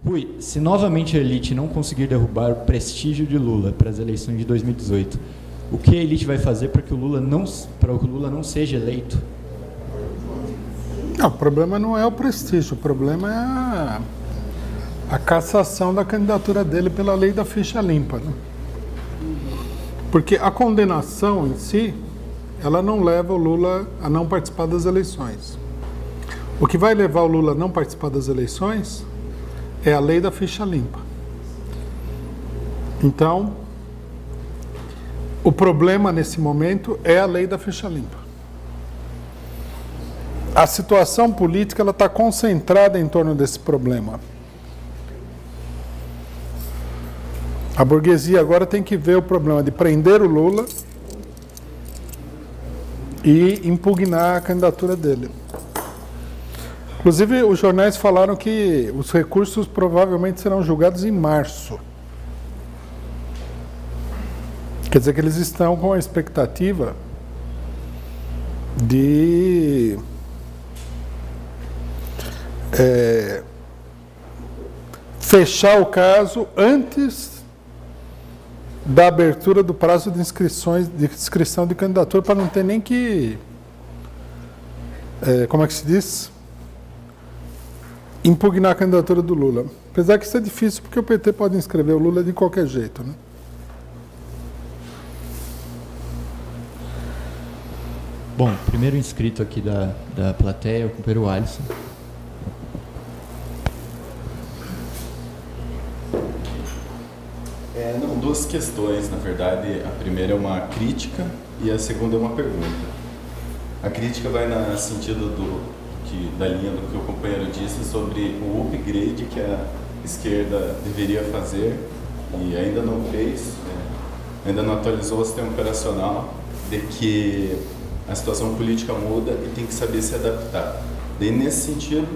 Rui, se novamente a elite não conseguir derrubar o prestígio de Lula para as eleições de 2018, o que a elite vai fazer para que o Lula não seja eleito? Não, o problema não é o prestígio, o problema é a cassação da candidatura dele pela lei da ficha limpa, né? Porque a condenação em si, ela não leva o Lula a não participar das eleições. O que vai levar o Lula a não participar das eleições é a lei da ficha limpa. Então, o problema nesse momento é a lei da ficha limpa. A situação política ela está concentrada em torno desse problema. A burguesia agora tem que ver o problema de prender o Lula e impugnar a candidatura dele. Inclusive, os jornais falaram que os recursos provavelmente serão julgados em março. Quer dizer que eles estão com a expectativa de fechar o caso antes da abertura do prazo de inscrição de candidatura, para não ter nem que, como é que se diz? Impugnar a candidatura do Lula. Apesar que isso é difícil, porque o PT pode inscrever o Lula de qualquer jeito, né? Bom, primeiro inscrito aqui da plateia, o companheiro Alisson. Duas questões, na verdade. A primeira é uma crítica e a segunda é uma pergunta. A crítica vai no sentido da linha do que o companheiro disse sobre o upgrade que a esquerda deveria fazer e ainda não fez, ainda não atualizou o sistema operacional, de que a situação política muda e tem que saber se adaptar. Daí, nesse sentido,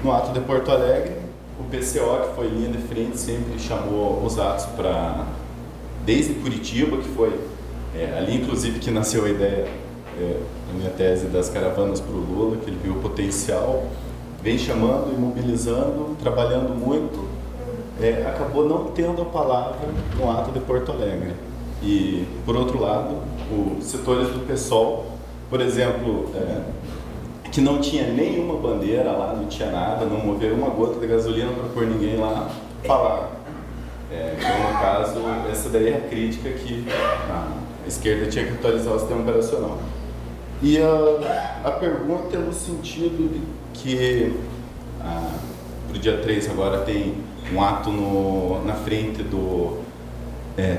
no ato de Porto Alegre, o PCO, que foi linha de frente, sempre chamou os atos para, desde Curitiba, que foi ali, inclusive, que nasceu a ideia, a minha tese das caravanas para o Lula, que ele viu o potencial, vem chamando e mobilizando, trabalhando muito, acabou não tendo a palavra no ato de Porto Alegre. E, por outro lado, os setores do PSOL, por exemplo, que não tinha nenhuma bandeira lá, não tinha nada, não moveram uma gota de gasolina para pôr ninguém lá, falaram. Então, no caso, essa daí é a crítica que a esquerda tinha que atualizar o sistema operacional. E a pergunta é no sentido de que, para o dia 3 agora tem um ato na frente do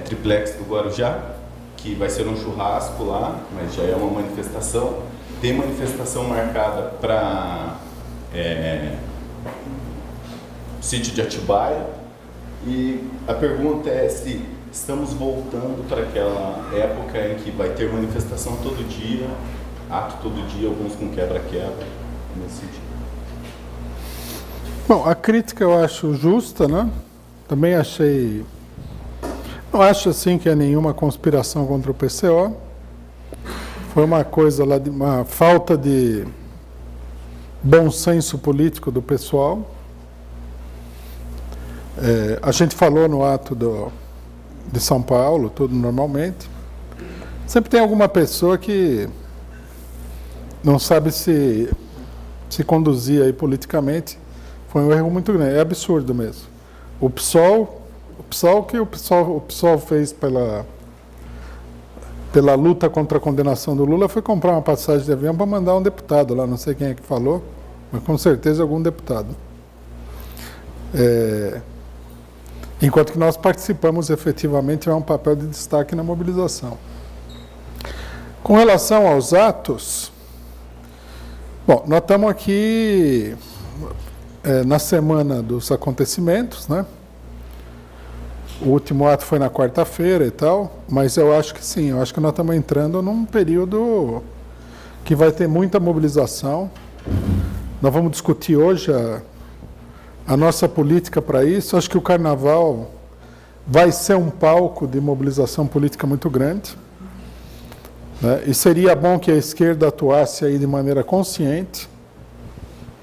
triplex do Guarujá, que vai ser um churrasco lá, mas já é uma manifestação. Tem manifestação marcada para sítio de Atibaia, e a pergunta é se estamos voltando para aquela época em que vai ter manifestação todo dia, ato todo dia, alguns com quebra-quebra, nesse sentido. Bom, a crítica eu acho justa, né? Também achei... Não acho assim que é nenhuma conspiração contra o PCO. Foi uma coisa lá, uma falta de bom senso político do pessoal. A gente falou no ato de São Paulo, tudo normalmente. Sempre tem alguma pessoa que não sabe se conduzir aí politicamente. Foi um erro muito grande, é absurdo mesmo. O PSOL fez pela luta contra a condenação do Lula foi comprar uma passagem de avião para mandar um deputado lá, não sei quem é que falou, mas com certeza algum deputado. Enquanto que nós participamos efetivamente, é um papel de destaque na mobilização. Com relação aos atos, bom, nós estamos aqui na semana dos acontecimentos, né? O último ato foi na quarta-feira e tal, mas eu acho que sim, eu acho que nós estamos entrando num período que vai ter muita mobilização. Nós vamos discutir hoje a nossa política para isso. Acho que o Carnaval vai ser um palco de mobilização política muito grande, né? E seria bom que a esquerda atuasse aí de maneira consciente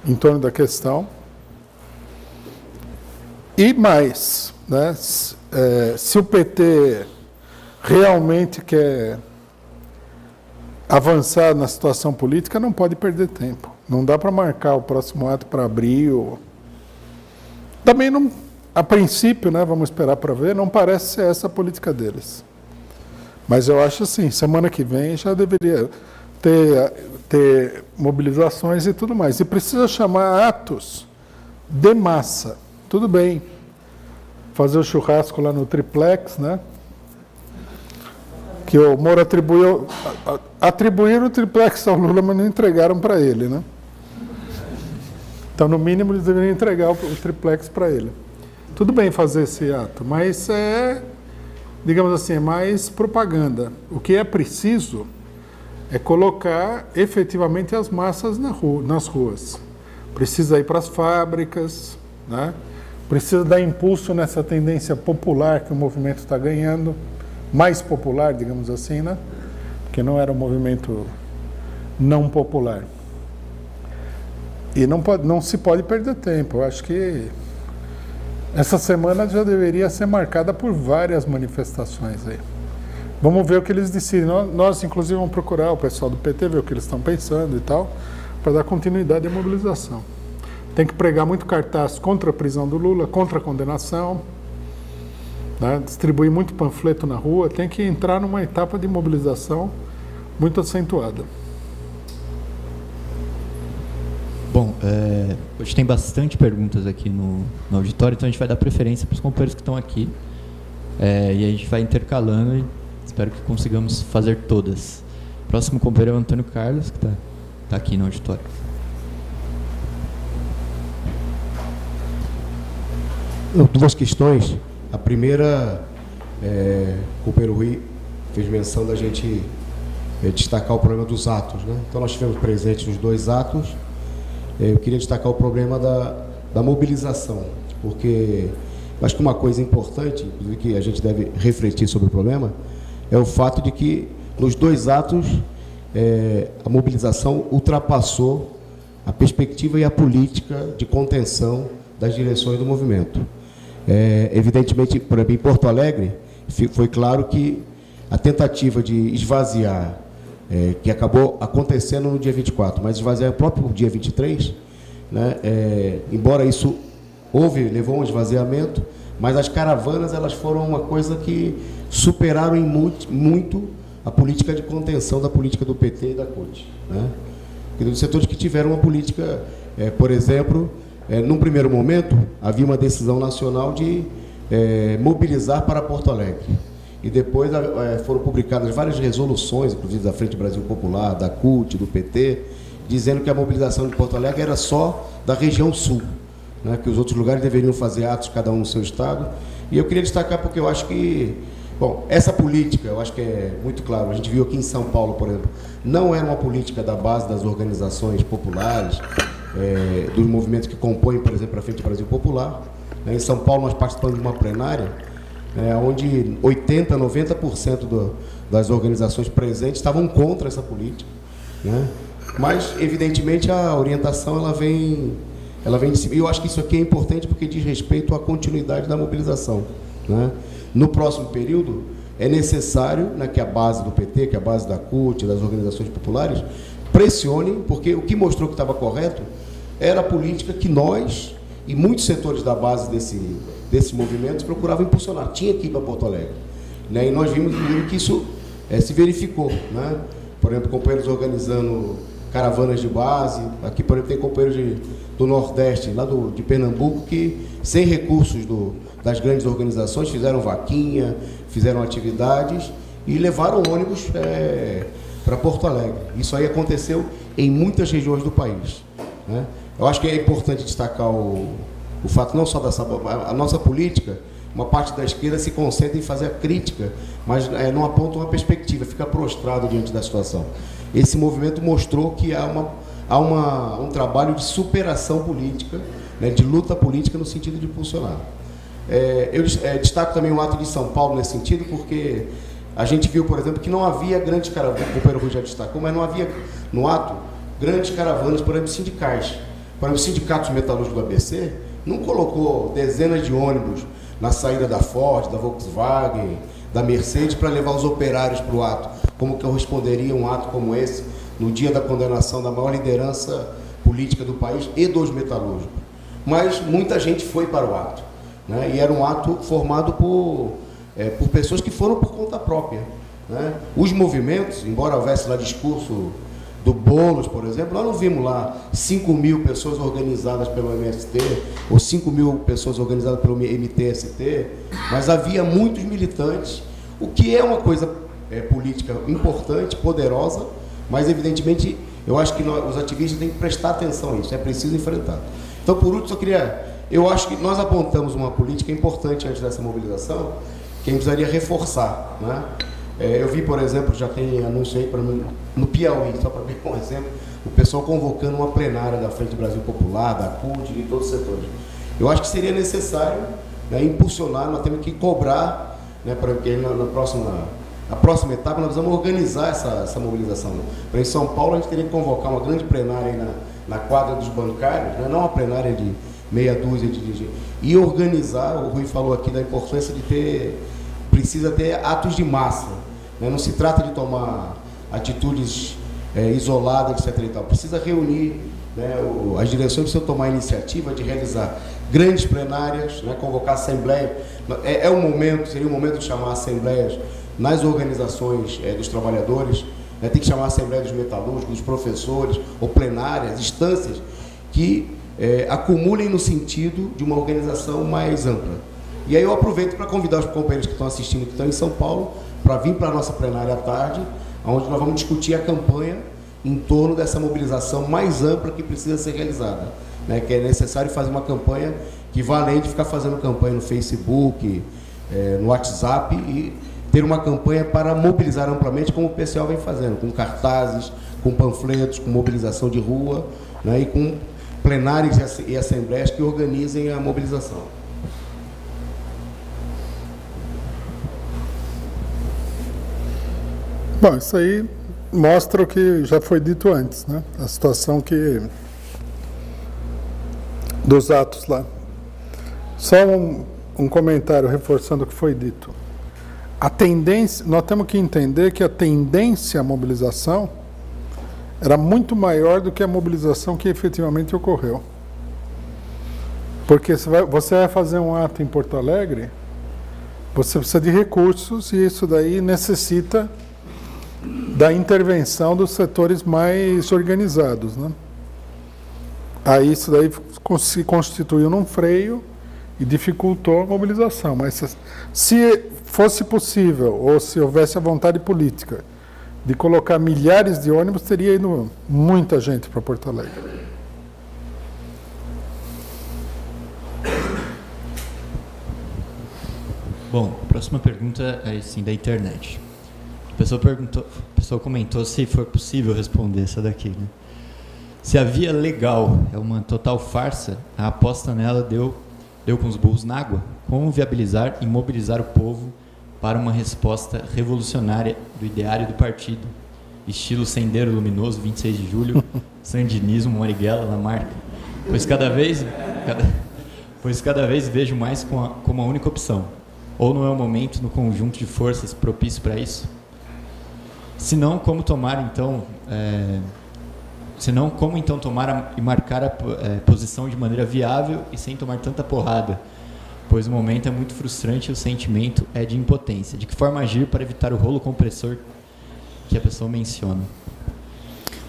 em torno da questão. E mais, né, se o PT realmente quer avançar na situação política, não pode perder tempo. Não dá para marcar o próximo ato para abril. Também não, a princípio, né, vamos esperar para ver, não parece ser essa a política deles. Mas eu acho assim, semana que vem já deveria ter mobilizações e tudo mais. E precisa chamar atos de massa. Tudo bem. Fazer o churrasco lá no triplex, né? Que o Moro atribuíram o triplex ao Lula, mas não entregaram para ele, né? Então, no mínimo, eles deveriam entregar o triplex para ele. Tudo bem fazer esse ato, mas digamos assim, é mais propaganda. O que é preciso é colocar efetivamente as massas nas ruas. Precisa ir para as fábricas, né? Precisa dar impulso nessa tendência popular que o movimento está ganhando, mais popular, digamos assim, né? Porque não era um movimento não popular. E não se pode perder tempo. Eu acho que essa semana já deveria ser marcada por várias manifestações aí. Vamos ver o que eles decidem. Nós, inclusive, vamos procurar o pessoal do PT, ver o que eles estão pensando e tal, para dar continuidade à mobilização. Tem que pregar muito cartaz contra a prisão do Lula, contra a condenação, né? Distribuir muito panfleto na rua, tem que entrar numa etapa de mobilização muito acentuada. Bom, hoje tem bastante perguntas aqui no auditório, então a gente vai dar preferência para os companheiros que estão aqui. E a gente vai intercalando e espero que consigamos fazer todas. O próximo companheiro é o Antônio Carlos, que está aqui no auditório. Duas questões. A primeira, o companheiro Rui fez menção da gente destacar o problema dos atos, né? Então nós tivemos presentes nos dois atos. Eu queria destacar o problema da mobilização, porque acho que uma coisa importante, inclusive que a gente deve refletir sobre o problema, é o fato de que nos dois atos a mobilização ultrapassou a perspectiva e a política de contenção das direções do movimento. Evidentemente, por exemplo, em Porto Alegre, foi claro que a tentativa de esvaziar, que acabou acontecendo no dia 24, mas esvaziar o próprio dia 23, né, embora isso levou a um esvaziamento, mas as caravanas elas foram uma coisa que superaram em muito a política de contenção da política do PT e da CUT, né? E dos setores que tiveram uma política, por exemplo, num primeiro momento, havia uma decisão nacional de mobilizar para Porto Alegre. E depois foram publicadas várias resoluções, inclusive da Frente Brasil Popular, da CUT, do PT, dizendo que a mobilização de Porto Alegre era só da região sul, né, que os outros lugares deveriam fazer atos, cada um no seu estado. E eu queria destacar porque eu acho que, bom, essa política, eu acho que é muito claro, a gente viu aqui em São Paulo, por exemplo, não era uma política da base das organizações populares, dos movimentos que compõem, por exemplo, a Frente Brasil Popular. Em São Paulo nós participamos de uma plenária, onde 80%, 90% das organizações presentes estavam contra essa política, né? Mas, evidentemente, a orientação ela vem de cima. E eu acho que isso aqui é importante porque diz respeito à continuidade da mobilização, né? No próximo período, é necessário, né, que a base do PT, que a base da CUT, das organizações populares, pressionem, porque o que mostrou que estava correto era a política que nós e muitos setores da base desse movimento procuravam impulsionar. Tinha que ir para Porto Alegre, né? E nós vimos que isso se verificou, né? Por exemplo, companheiros organizando caravanas de base. Aqui, por exemplo, tem companheiros do Nordeste, lá de Pernambuco, que, sem recursos das grandes organizações, fizeram vaquinha, fizeram atividades e levaram ônibus para Porto Alegre. Isso aí aconteceu em muitas regiões do país, né? Eu acho que é importante destacar o fato não só a nossa política, uma parte da esquerda se concentra em fazer a crítica, mas não aponta uma perspectiva, fica prostrado diante da situação. Esse movimento mostrou que há um trabalho de superação política, né, de luta política no sentido de impulsionar. Eu destaco também o ato de São Paulo nesse sentido, porque a gente viu, por exemplo, que não havia grandes caravanas, o companheiro Rui já destacou, mas não havia no ato grandes caravanas, por exemplo, sindicais. Por exemplo, os sindicatos metalúrgicos do ABC não colocou dezenas de ônibus na saída da Ford, da Volkswagen, da Mercedes para levar os operários para o ato. Como que eu responderia um ato como esse no dia da condenação da maior liderança política do país e dos metalúrgicos? Mas muita gente foi para o ato, né? E era um ato formado por pessoas que foram por conta própria, né? Os movimentos, embora houvesse lá discurso do Boulos, por exemplo, nós não vimos lá 5.000 pessoas organizadas pelo MST ou 5.000 pessoas organizadas pelo MTST, mas havia muitos militantes, o que é uma coisa política importante, poderosa, mas evidentemente eu acho que os ativistas têm que prestar atenção a isso, é preciso enfrentar. Então, por último, eu acho que nós apontamos uma política importante antes dessa mobilização, que a gente precisaria reforçar, né? Eu vi, por exemplo, já tem anúncio aí para mim, no Piauí, só para ver um exemplo, o pessoal convocando uma plenária da Frente Brasil Popular, da CUT, de todos os setores. Eu acho que seria necessário, né, impulsionar, nós temos que cobrar, né, porque na próxima etapa nós vamos organizar essa mobilização. Em São Paulo a gente teria que convocar uma grande plenária aí na quadra dos bancários, né, não uma plenária de meia dúzia de dirigentes, e organizar, o Rui falou aqui da importância de precisa ter atos de massa, né? Não se trata de tomar atitudes isoladas, etc. E tal. Precisa reunir, né, as direções precisam tomar a iniciativa de realizar grandes plenárias, né, convocar assembleias. Seria o momento de chamar assembleias nas organizações dos trabalhadores, né, tem que chamar a assembleia dos metalúrgicos, dos professores, ou plenárias, instâncias que acumulem no sentido de uma organização mais ampla. E aí eu aproveito para convidar os companheiros que estão assistindo, que estão em São Paulo, para vir para a nossa plenária à tarde, onde nós vamos discutir a campanha em torno dessa mobilização mais ampla que precisa ser realizada, né? Que é necessário fazer uma campanha que vá além de ficar fazendo campanha no Facebook, no WhatsApp, e ter uma campanha para mobilizar amplamente, como o PCO vem fazendo, com cartazes, com panfletos, com mobilização de rua, né? E com plenários e assembleias que organizem a mobilização. Bom, isso aí mostra o que já foi dito antes, né? A situação dos atos lá. Só um comentário reforçando o que foi dito. A tendência, nós temos que entender que a tendência à mobilização era muito maior do que a mobilização que efetivamente ocorreu. Porque você vai fazer um ato em Porto Alegre, você precisa de recursos e isso daí necessita da intervenção dos setores mais organizados, né? Aí isso daí se constituiu num freio e dificultou a mobilização. Mas se fosse possível, ou se houvesse a vontade política de colocar milhares de ônibus, teria ido muita gente para Porto Alegre. Bom, a próxima pergunta é sim da internet. A pessoa comentou se for possível responder essa daqui, né? Se a via legal é uma total farsa, a aposta nela deu com os burros na água. Como viabilizar e mobilizar o povo para uma resposta revolucionária do ideário do partido, estilo Sendeiro Luminoso, 26 de julho, Sandinismo, Marighella, Lamarca? Pois cada vez vejo mais como a única opção. Ou não é o momento no conjunto de forças propício para isso? Se não, como tomar e marcar a posição de maneira viável e sem tomar tanta porrada? Pois o momento é muito frustrante e o sentimento é de impotência. De que forma agir para evitar o rolo compressor que a pessoa menciona?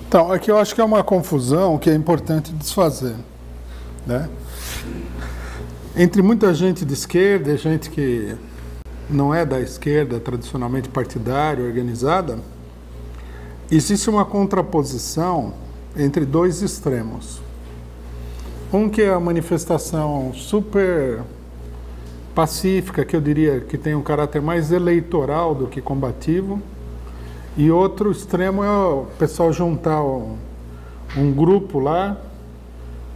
Então, aqui eu acho que é uma confusão que é importante desfazer, né? Entre muita gente de esquerda e gente que não é da esquerda, tradicionalmente partidária, organizada, existe uma contraposição entre dois extremos. Um que é a manifestação super pacífica, que eu diria que tem um caráter mais eleitoral do que combativo, e outro extremo é o pessoal juntar um grupo lá,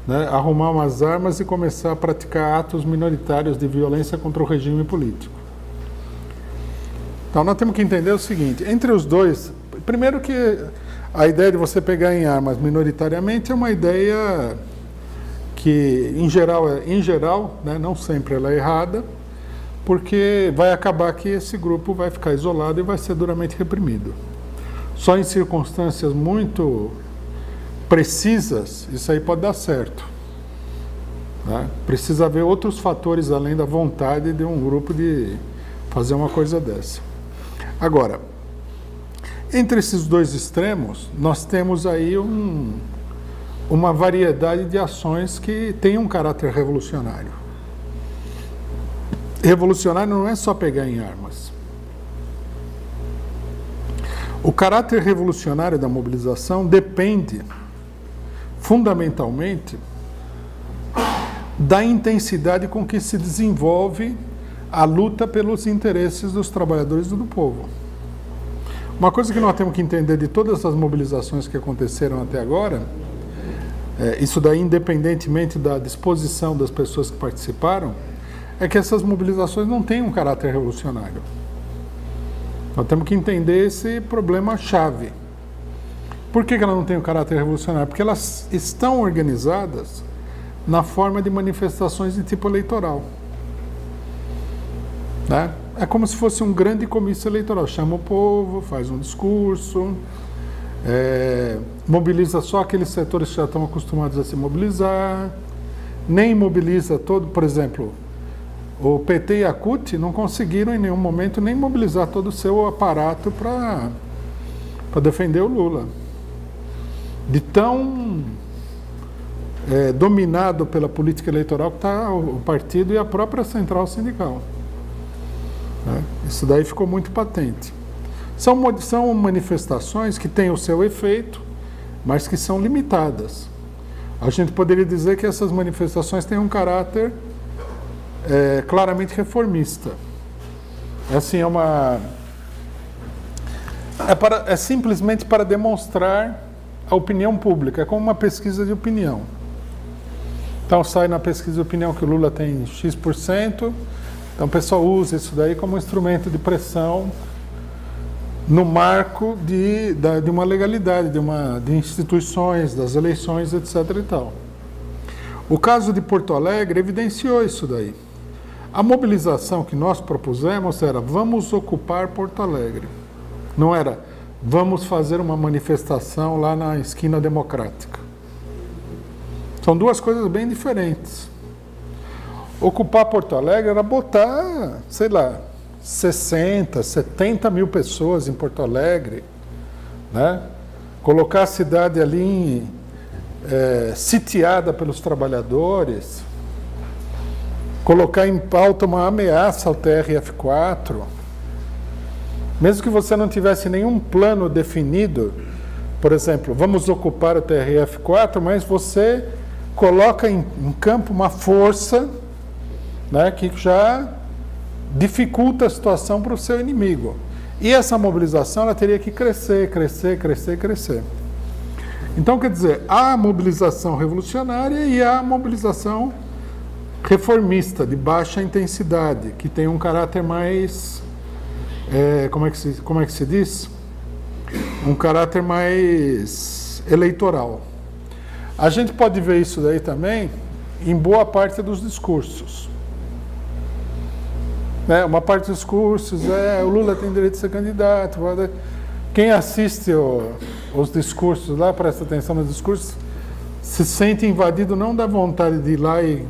né, arrumar umas armas e começar a praticar atos minoritários de violência contra o regime político. Então nós temos que entender o seguinte, entre os dois, primeiro que a ideia de você pegar em armas minoritariamente é uma ideia que em geral, né, não sempre ela é errada, porque vai acabar que esse grupo vai ficar isolado e vai ser duramente reprimido. Só em circunstâncias muito precisas, isso aí pode dar certo. Né? Precisa haver outros fatores além da vontade de um grupo de fazer uma coisa dessa. Agora, entre esses dois extremos, nós temos aí uma variedade de ações que tem um caráter revolucionário. Revolucionário não é só pegar em armas. O caráter revolucionário da mobilização depende, fundamentalmente, da intensidade com que se desenvolve a luta pelos interesses dos trabalhadores e do povo. Uma coisa que nós temos que entender de todas as mobilizações que aconteceram até agora, isso daí independentemente da disposição das pessoas que participaram, é que essas mobilizações não têm um caráter revolucionário. Nós temos que entender esse problema-chave. Por que elas não têm um caráter revolucionário? Porque elas estão organizadas na forma de manifestações de tipo eleitoral. Né? É como se fosse um grande comício eleitoral. Chama o povo, faz um discurso, mobiliza só aqueles setores que já estão acostumados a se mobilizar, nem mobiliza todo, por exemplo, o PT e a CUT não conseguiram em nenhum momento nem mobilizar todo o seu aparato para defender o Lula. De tão dominado pela política eleitoral que está o partido e a própria central sindical. Isso daí ficou muito patente. São manifestações que têm o seu efeito, mas que são limitadas. A gente poderia dizer que essas manifestações têm um caráter claramente reformista. É simplesmente para demonstrar a opinião pública, é como uma pesquisa de opinião. Então sai na pesquisa de opinião que o Lula tem X%, então o pessoal usa isso daí como instrumento de pressão no marco de uma legalidade, de instituições, das eleições, etc. e tal. O caso de Porto Alegre evidenciou isso daí. A mobilização que nós propusemos era vamos ocupar Porto Alegre. Não era vamos fazer uma manifestação lá na esquina democrática. São duas coisas bem diferentes. Ocupar Porto Alegre era botar, sei lá, 60, 70 mil pessoas em Porto Alegre, né? Colocar a cidade ali sitiada pelos trabalhadores, colocar em pauta uma ameaça ao TRF4. Mesmo que você não tivesse nenhum plano definido, por exemplo, vamos ocupar o TRF4, mas você coloca em campo uma força, né, que já dificulta a situação para o seu inimigo. E essa mobilização ela teria que crescer, crescer, crescer, crescer. Então, quer dizer, há a mobilização revolucionária e há a mobilização reformista, de baixa intensidade, que tem um caráter mais... como é que se diz? Um caráter mais eleitoral. A gente pode ver isso daí também em boa parte dos discursos. Uma parte dos discursos o Lula tem direito de ser candidato. Quem assiste os discursos lá, presta atenção nos discursos, se sente invadido não da vontade de ir lá e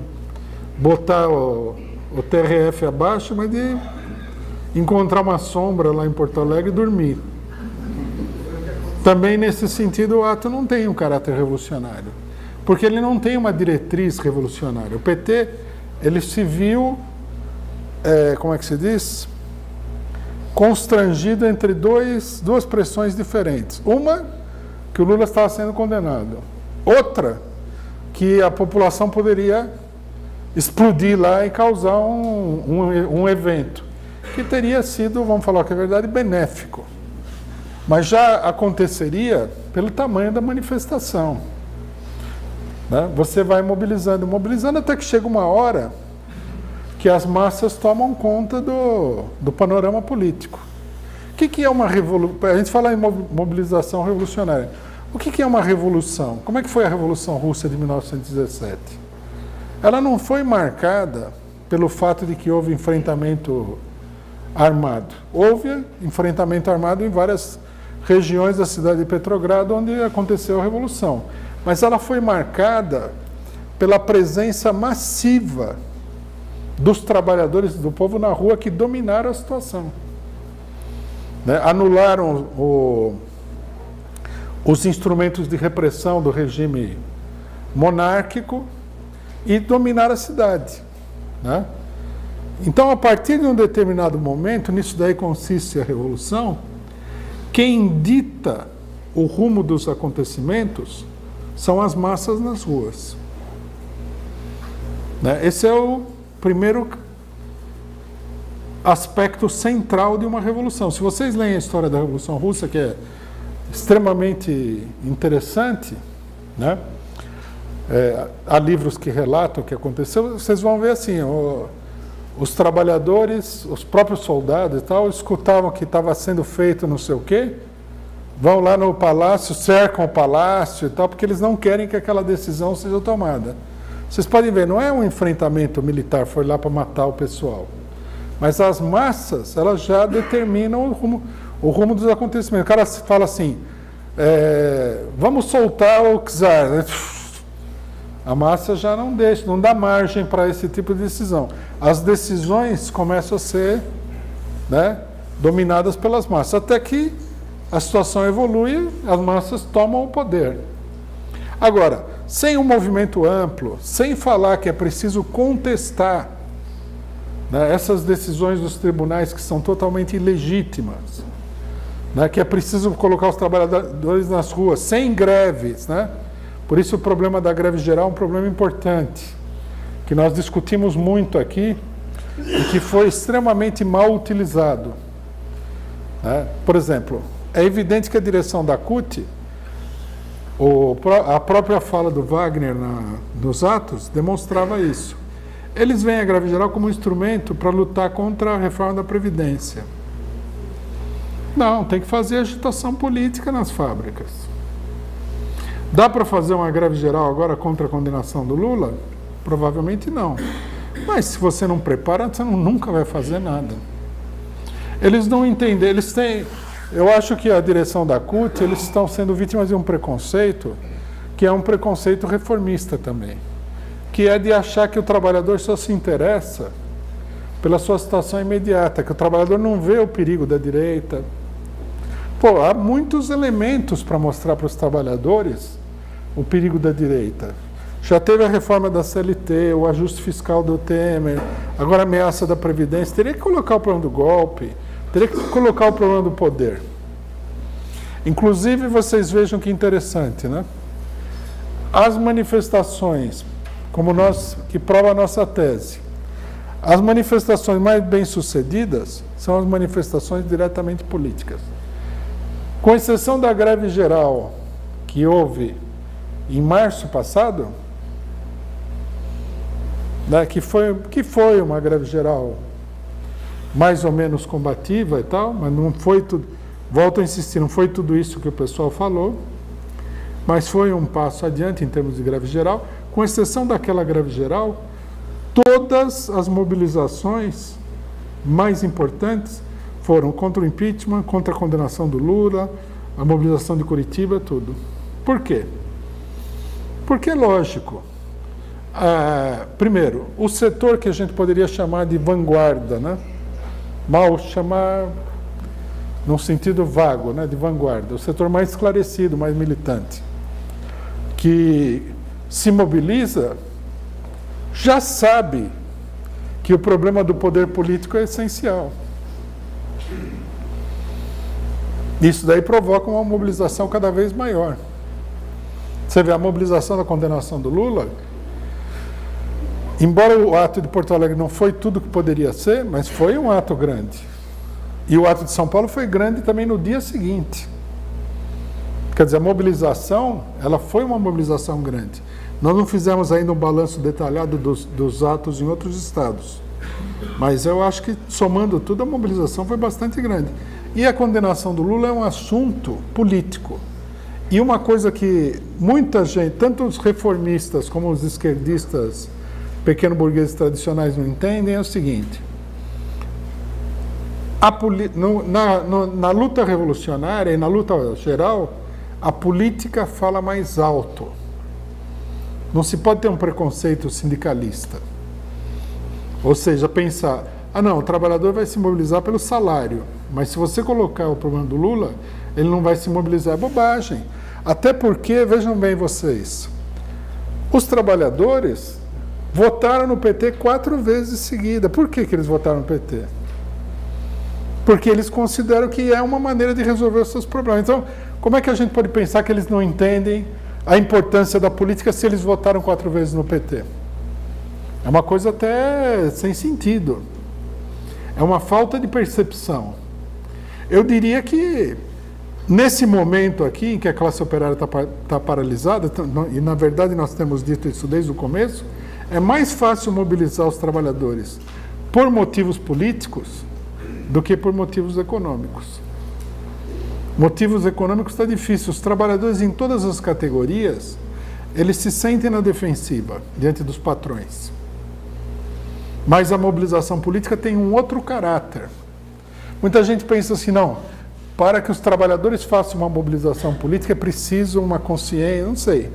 botar o TRF abaixo, mas de encontrar uma sombra lá em Porto Alegre e dormir. Também nesse sentido o ato não tem um caráter revolucionário, porque ele não tem uma diretriz revolucionária. O PT, ele se viu, como é que se diz? Constrangido entre duas pressões diferentes. Uma, que o Lula estava sendo condenado. Outra, que a população poderia explodir lá e causar um evento que teria sido, vamos falar que é verdade, benéfico. Mas já aconteceria pelo tamanho da manifestação. Né? Você vai mobilizando, mobilizando, até que chega uma hora que as massas tomam conta do panorama político. O que é uma revolução? A gente fala em mobilização revolucionária. O que é uma revolução? Como é que foi a Revolução Russa de 1917? ela não foi marcada pelo fato de que houve enfrentamento armado. Houve enfrentamento armado em várias regiões da cidade de Petrogrado onde aconteceu a Revolução. Mas ela foi marcada pela presença massiva dos trabalhadores do povo na rua que dominaram a situação. Né? Anularam os instrumentos de repressão do regime monárquico e dominaram a cidade. Né? Então, a partir de um determinado momento, nisso daí consiste a Revolução, quem dita o rumo dos acontecimentos são as massas nas ruas. Né? Esse é o primeiro aspecto central de uma revolução. Se vocês leem a história da Revolução Russa, que é extremamente interessante, né? Há livros que relatam o que aconteceu, vocês vão ver assim, os trabalhadores, os próprios soldados e tal, escutavam que estava sendo feito não sei o quê, vão lá no palácio, cercam o palácio e tal, porque eles não querem que aquela decisão seja tomada. Vocês podem ver, não é um enfrentamento militar, foi lá para matar o pessoal. Mas as massas, elas já determinam o rumo dos acontecimentos. O cara fala assim, vamos soltar o czar. A massa já não deixa, não dá margem para esse tipo de decisão. As decisões começam a ser, né, dominadas pelas massas, até que a situação evolui, as massas tomam o poder. Agora, sem um movimento amplo, sem falar que é preciso contestar, né, essas decisões dos tribunais que são totalmente ilegítimas, né, que é preciso colocar os trabalhadores nas ruas, sem greves, né? Por isso o problema da greve geral é um problema importante, que nós discutimos muito aqui e que foi extremamente mal utilizado. Né? Por exemplo, é evidente que a direção da CUT, a própria fala do Wagner nos atos, demonstrava isso. Eles veem a greve geral como um instrumento para lutar contra a reforma da Previdência. Não, tem que fazer agitação política nas fábricas. Dá para fazer uma greve geral agora contra a condenação do Lula? Provavelmente não. Mas se você não prepara, você nunca vai fazer nada. Eles não entendem, eles têm... Eu acho que a direção da CUT, eles estão sendo vítimas de um preconceito, que é um preconceito reformista também, que é de achar que o trabalhador só se interessa pela sua situação imediata, que o trabalhador não vê o perigo da direita. Pô, há muitos elementos para mostrar para os trabalhadores o perigo da direita. Já teve a reforma da CLT, o ajuste fiscal do Temer, agora a ameaça da Previdência. Teria que colocar o problema do golpe, teria que colocar o problema do poder. Inclusive, vocês vejam que interessante, né? As manifestações, que prova a nossa tese, as manifestações mais bem-sucedidas são as manifestações diretamente políticas. Com exceção da greve geral que houve em março passado, né, que foi uma greve geral mais ou menos combativa e tal, mas não foi tudo, volto a insistir, não foi tudo isso que o pessoal falou, mas foi um passo adiante em termos de greve geral. Com exceção daquela greve geral, todas as mobilizações mais importantes foram contra o impeachment, contra a condenação do Lula, a mobilização de Curitiba, tudo. Por quê? Porque é lógico. Primeiro, o setor que a gente poderia chamar de vanguarda, né? Mal chamar num sentido vago, né, de vanguarda, o setor mais esclarecido, mais militante, que se mobiliza, já sabe que o problema do poder político é essencial. Isso daí provoca uma mobilização cada vez maior. Você vê a mobilização da condenação do Lula, embora o ato de Porto Alegre não foi tudo que poderia ser, mas foi um ato grande. E o ato de São Paulo foi grande também no dia seguinte. Quer dizer, a mobilização, ela foi uma mobilização grande. Nós não fizemos ainda um balanço detalhado dos atos em outros estados. Mas eu acho que, somando tudo, a mobilização foi bastante grande. E a condenação do Lula é um assunto político. E uma coisa que muita gente, tanto os reformistas como os esquerdistas pequeno-burgueses tradicionais não entendem é o seguinte: na luta revolucionária e na luta geral, a política fala mais alto. Não se pode ter um preconceito sindicalista. Ou seja, pensar, não, o trabalhador vai se mobilizar pelo salário, mas se você colocar o problema do Lula, ele não vai se mobilizar. É bobagem. Até porque, vejam bem vocês, os trabalhadores votaram no PT 4 vezes seguida. Por que eles votaram no PT? Porque eles consideram que é uma maneira de resolver os seus problemas. Então, como é que a gente pode pensar que eles não entendem a importância da política se eles votaram 4 vezes no PT? É uma coisa até sem sentido. É uma falta de percepção. Eu diria que, nesse momento aqui, em que a classe operária está paralisada, e na verdade nós temos dito isso desde o começo, é mais fácil mobilizar os trabalhadores por motivos políticos do que por motivos econômicos. Motivos econômicos está difícil. Os trabalhadores em todas as categorias, eles se sentem na defensiva diante dos patrões. Mas a mobilização política tem um outro caráter. Muita gente pensa assim, não, para que os trabalhadores façam uma mobilização política é preciso uma consciência, não sei,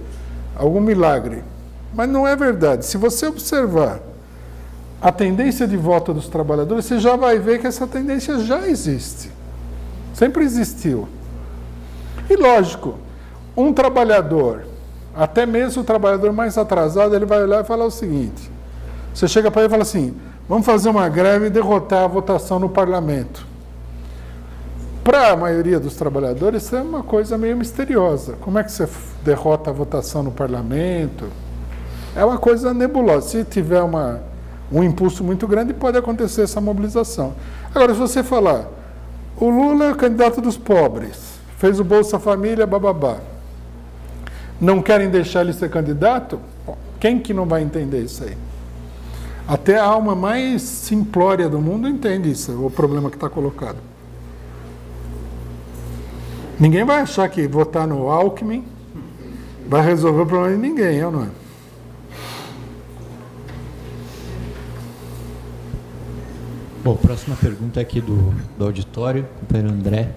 algum milagre. Mas não é verdade. Se você observar a tendência de voto dos trabalhadores, você já vai ver que essa tendência já existe. Sempre existiu. E lógico, um trabalhador, até mesmo o trabalhador mais atrasado, ele vai olhar e falar o seguinte: você chega para ele e fala assim, vamos fazer uma greve e derrotar a votação no parlamento. Para a maioria dos trabalhadores, isso é uma coisa meio misteriosa. Como é que você derrota a votação no parlamento? É uma coisa nebulosa. Se tiver um impulso muito grande, pode acontecer essa mobilização. Agora, se você falar, o Lula é o candidato dos pobres, fez o Bolsa Família, bababá, não querem deixar ele ser candidato? Quem que não vai entender isso aí? Até a alma mais simplória do mundo entende isso, o problema que está colocado. Ninguém vai achar que votar no Alckmin vai resolver o problema de ninguém, não é? Bom, a próxima pergunta é aqui do auditório, companheiro André.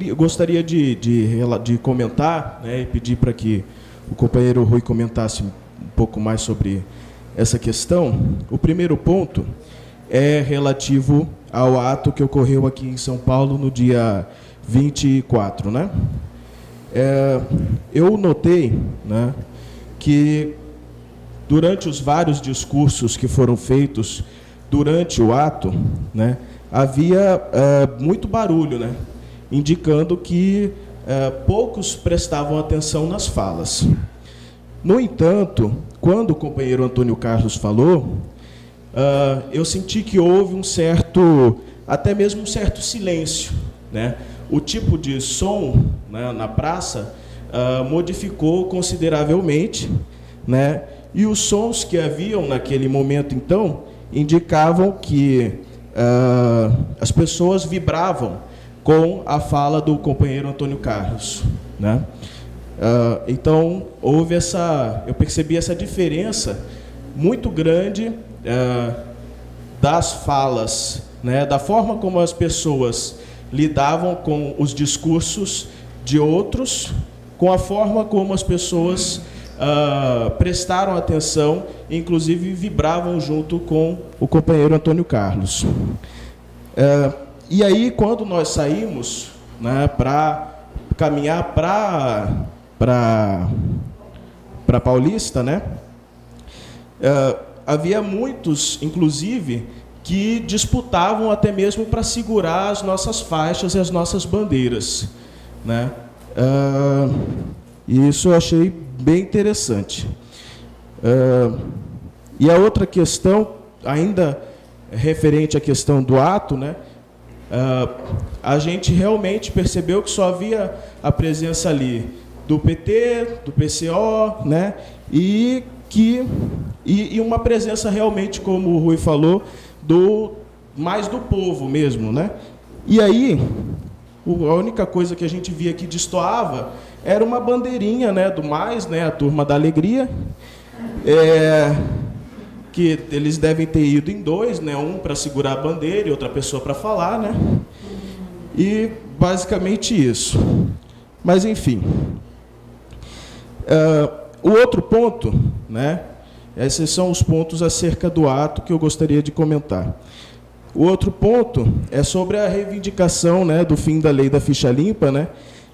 Eu gostaria de comentar, né, e pedir para que o companheiro Rui comentasse um pouco mais sobre essa questão. O primeiro ponto é relativo ao ato que ocorreu aqui em São Paulo no dia 24, né? Eu notei, né, que durante os vários discursos que foram feitos durante o ato, né, havia muito barulho, né, indicando que poucos prestavam atenção nas falas. No entanto, quando o companheiro Antônio Carlos falou, eu senti que houve um certo, até mesmo um certo silêncio, né? O tipo de som, né, na praça modificou consideravelmente, né? E os sons que haviam naquele momento, então, indicavam que as pessoas vibravam com a fala do companheiro Antônio Carlos, né? Então, eu percebi essa diferença muito grande das falas, né, da forma como as pessoas lidavam com os discursos de outros, com a forma como as pessoas prestaram atenção, inclusive vibravam junto com o companheiro Antônio Carlos. E aí, quando nós saímos, né, para caminhar para Paulista, né, havia muitos, inclusive, que disputavam até mesmo para segurar as nossas faixas e as nossas bandeiras, né? E isso eu achei bem interessante. E a outra questão, ainda referente à questão do ato, né, a gente realmente percebeu que só havia a presença ali do PT, do PCO, né, e e uma presença realmente, como o Rui falou, mais do povo mesmo, né? E aí, a única coisa que a gente via que destoava era uma bandeirinha, né, do Mais, né, a Turma da Alegria, que eles devem ter ido em dois, né, um para segurar a bandeira e outra pessoa para falar, né? E basicamente isso. Mas enfim, o outro ponto, né? Esses são os pontos acerca do ato que eu gostaria de comentar. O outro ponto é sobre a reivindicação, né, do fim da lei da ficha limpa, né,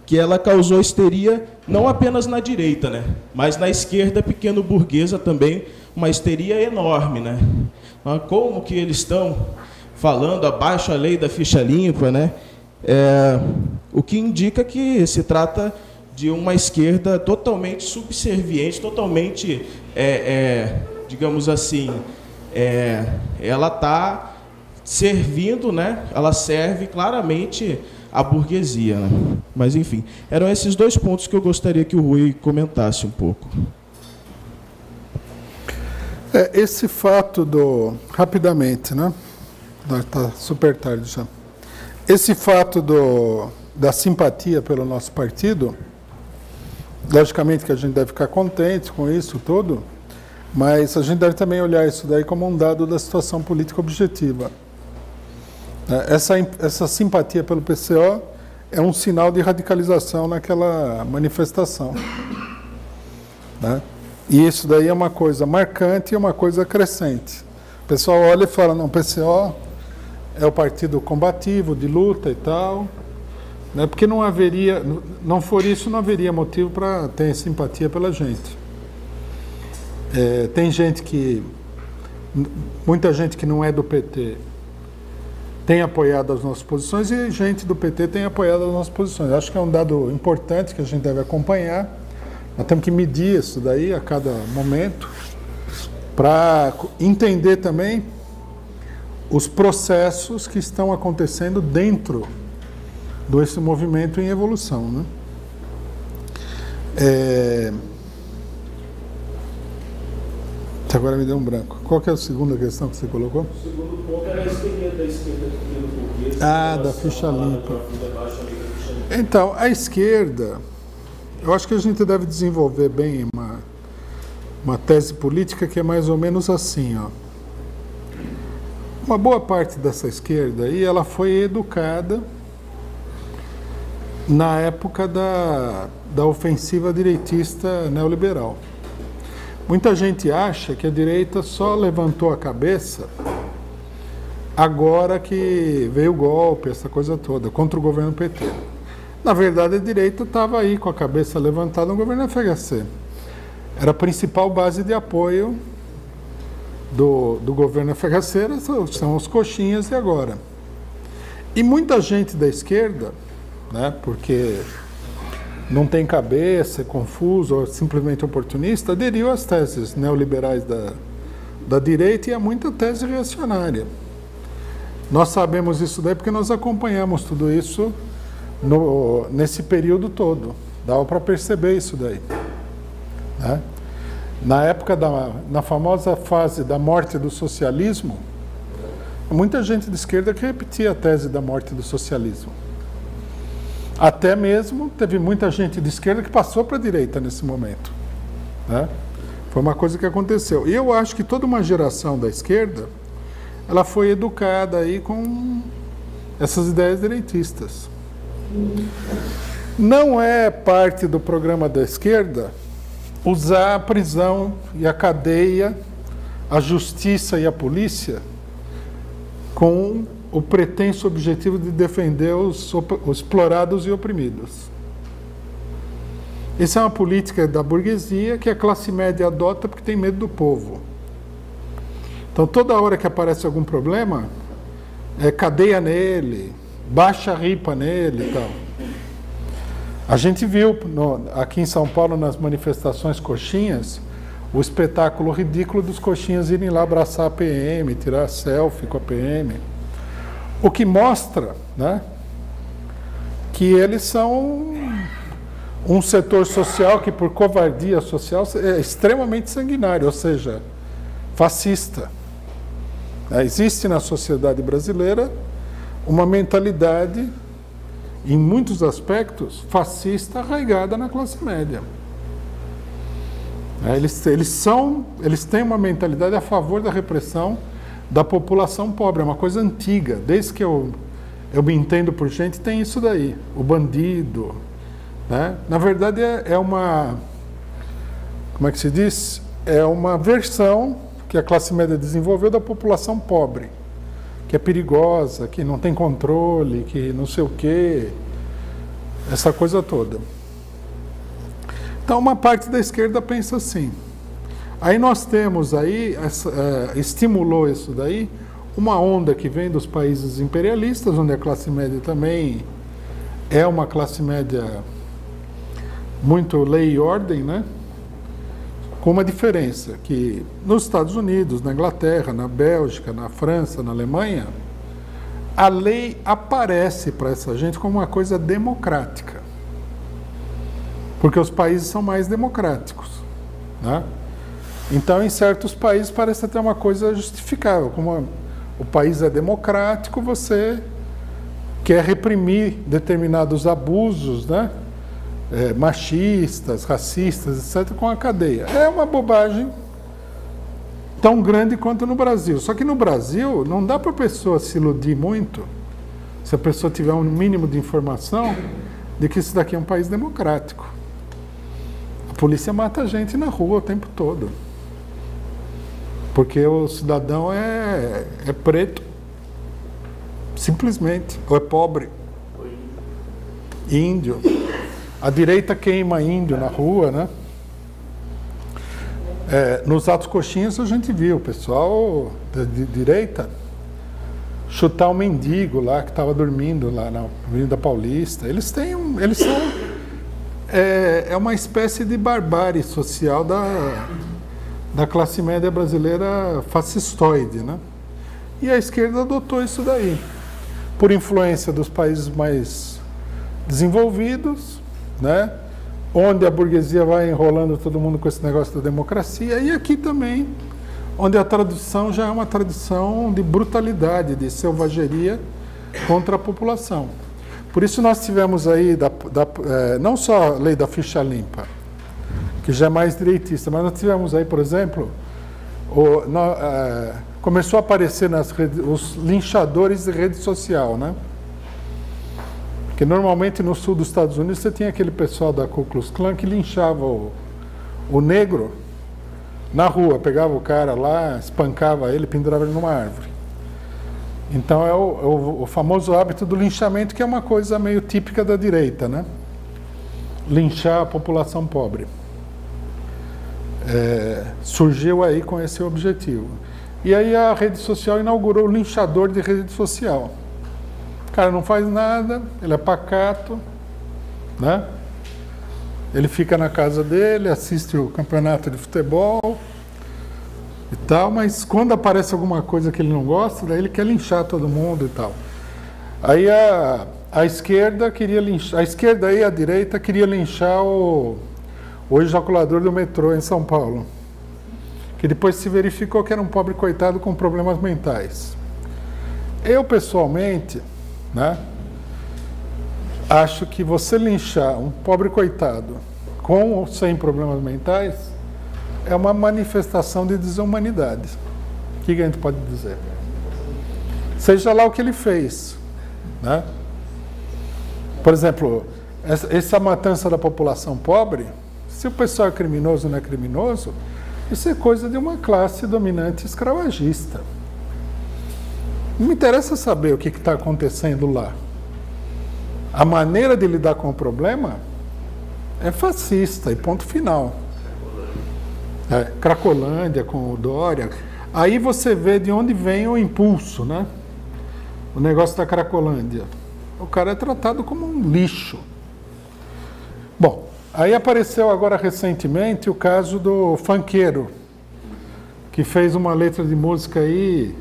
que ela causou histeria não apenas na direita, né, mas na esquerda pequeno-burguesa também, uma histeria enorme, né? Como que eles estão falando abaixo a lei da ficha limpa, né? O que indica que se trata de uma esquerda totalmente subserviente, totalmente, digamos assim, ela está servindo, né? Ela serve claramente a burguesia, né? Mas, enfim, eram esses dois pontos que eu gostaria que o Rui comentasse um pouco. Esse fato rapidamente, né? Está super tarde já. Esse fato da simpatia pelo nosso partido, logicamente que a gente deve ficar contente com isso tudo, mas a gente deve também olhar isso daí como um dado da situação política objetiva. Essa simpatia pelo PCO é um sinal de radicalização naquela manifestação, né? E isso daí é uma coisa marcante e uma coisa crescente. O pessoal olha e fala, não, o PCO é o partido combativo, de luta e tal, né? Porque não for isso, não haveria motivo para ter simpatia pela gente. Tem muita gente que não é do PT tem apoiado as nossas posições e gente do PT tem apoiado as nossas posições. Acho que é um dado importante que a gente deve acompanhar. Nós temos que medir isso daí a cada momento para entender também os processos que estão acontecendo dentro desse movimento em evolução, né? Agora me deu um branco. Qual que é a segunda questão que você colocou? O segundo ponto era a histeria da esquerda pequeno-burguesa. Da ficha limpa. Então, a esquerda, eu acho que a gente deve desenvolver bem uma tese política que é mais ou menos assim, ó. Uma boa parte dessa esquerda aí, ela foi educada na época da ofensiva direitista neoliberal. Muita gente acha que a direita só levantou a cabeça agora que veio o golpe, essa coisa toda, contra o governo PT. Na verdade, a direita estava aí com a cabeça levantada no governo FHC. Era a principal base de apoio do governo FHC, são os coxinhas de agora. E muita gente da esquerda, né, porque não tem cabeça, é confuso ou simplesmente oportunista, aderiu às teses neoliberais da direita e a muita tese reacionária. Nós sabemos isso daí porque nós acompanhamos tudo isso nesse período todo. Dava para perceber isso daí, né? Na época, na famosa fase da morte do socialismo, muita gente de esquerda que repetia a tese da morte do socialismo. Até mesmo teve muita gente de esquerda que passou para a direita nesse momento, né? Foi uma coisa que aconteceu. E eu acho que toda uma geração da esquerda, ela foi educada aí com essas ideias direitistas. Não é parte do programa da esquerda usar a prisão e a cadeia, a justiça e a polícia com o pretenso objetivo de defender os explorados e oprimidos. Essa é uma política da burguesia que a classe média adota porque tem medo do povo. Então, toda hora que aparece algum problema, cadeia nele, baixa a ripa nele e tal. A gente viu aqui em São Paulo, nas manifestações coxinhas, o espetáculo ridículo dos coxinhas irem lá abraçar a PM, tirar selfie com a PM. O que mostra, né, que eles são um setor social que, por covardia social, é extremamente sanguinário, ou seja, fascista. Existe na sociedade brasileira uma mentalidade, em muitos aspectos, fascista arraigada na classe média. Eles têm uma mentalidade a favor da repressão da população pobre, é uma coisa antiga. Desde que eu me entendo por gente, tem isso daí, o bandido. Né? Na verdade, é uma... Como é que se diz? É uma versão que a classe média desenvolveu da população pobre, que é perigosa, que não tem controle, que não sei o quê, essa coisa toda. Então, uma parte da esquerda pensa assim. Aí nós temos aí, estimulou isso daí, uma onda que vem dos países imperialistas, onde a classe média também é uma classe média muito lei e ordem, né? Com uma diferença, que nos Estados Unidos, na Inglaterra, na Bélgica, na França, na Alemanha, a lei aparece para essa gente como uma coisa democrática. Porque os países são mais democráticos, né? Então, em certos países parece até uma coisa justificável. Como o país é democrático, você quer reprimir determinados abusos, né? Machistas, racistas, etc., com a cadeia. É uma bobagem tão grande quanto no Brasil. Só que no Brasil não dá para a pessoa se iludir muito, se a pessoa tiver um mínimo de informação, de que isso daqui é um país democrático. A polícia mata a gente na rua o tempo todo. Porque o cidadão é preto, simplesmente, ou é pobre, índio. A direita queima índio na rua, né? Nos atos coxinhas a gente viu o pessoal de direita chutar um mendigo lá que estava dormindo lá na Avenida Paulista. Eles são uma espécie de barbárie social da classe média brasileira fascistoide, né? E a esquerda adotou isso daí, por influência dos países mais desenvolvidos, né? Onde a burguesia vai enrolando todo mundo com esse negócio da democracia, e aqui também, onde a tradição já é uma tradição de brutalidade, de selvageria contra a população. Por isso nós tivemos aí, não só a lei da ficha limpa, que já é mais direitista, mas nós tivemos aí, por exemplo, começou a aparecer nas redes, os linchadores de rede social, né? Porque normalmente no sul dos Estados Unidos você tinha aquele pessoal da Ku Klux Klan que linchava o negro na rua, pegava o cara lá, espancava ele, pendurava ele numa árvore. Então é o famoso hábito do linchamento, que é uma coisa meio típica da direita, né? Linchar a população pobre. Surgiu aí com esse objetivo. E aí a rede social inaugurou o linchador de rede social. O cara não faz nada, ele é pacato, né? Ele fica na casa dele, assiste o campeonato de futebol e tal, mas quando aparece alguma coisa que ele não gosta, daí ele quer linchar todo mundo e tal. Aí a esquerda queria linchar, a esquerda e a direita queria linchar o ejaculador do metrô em São Paulo, que depois se verificou que era um pobre coitado com problemas mentais. Eu, pessoalmente, né, acho que você linchar um pobre coitado com ou sem problemas mentais é uma manifestação de desumanidade. O que a gente pode dizer? Seja lá o que ele fez, né? Por exemplo, essa matança da população pobre, se o pessoal é criminoso ou não é criminoso, isso é coisa de uma classe dominante escravagista. Não me interessa saber o que está acontecendo lá. A maneira de lidar com o problema é fascista, e ponto final. Cracolândia com o Dória. Aí você vê de onde vem o impulso, né? O negócio da Cracolândia. O cara é tratado como um lixo. Bom, aí apareceu agora recentemente o caso do funkeiro, que fez uma letra de música aí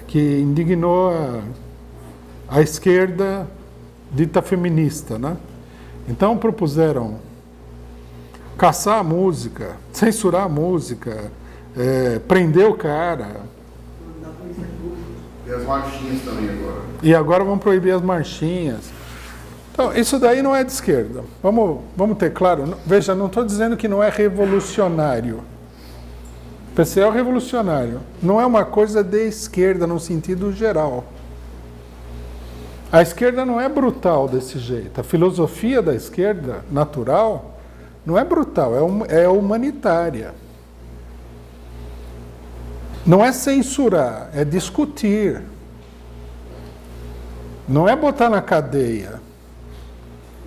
que indignou a esquerda dita feminista, né? Então propuseram caçar a música, censurar a música, prender o cara. E as marchinhas também agora. E agora vão proibir as marchinhas. Então, isso daí não é de esquerda. Vamos ter claro. Veja, não estou dizendo que não é revolucionário. PCE é revolucionário. Não é uma coisa de esquerda no sentido geral. A esquerda não é brutal desse jeito. A filosofia da esquerda, natural, não é brutal, é humanitária. Não é censurar, é discutir. Não é botar na cadeia.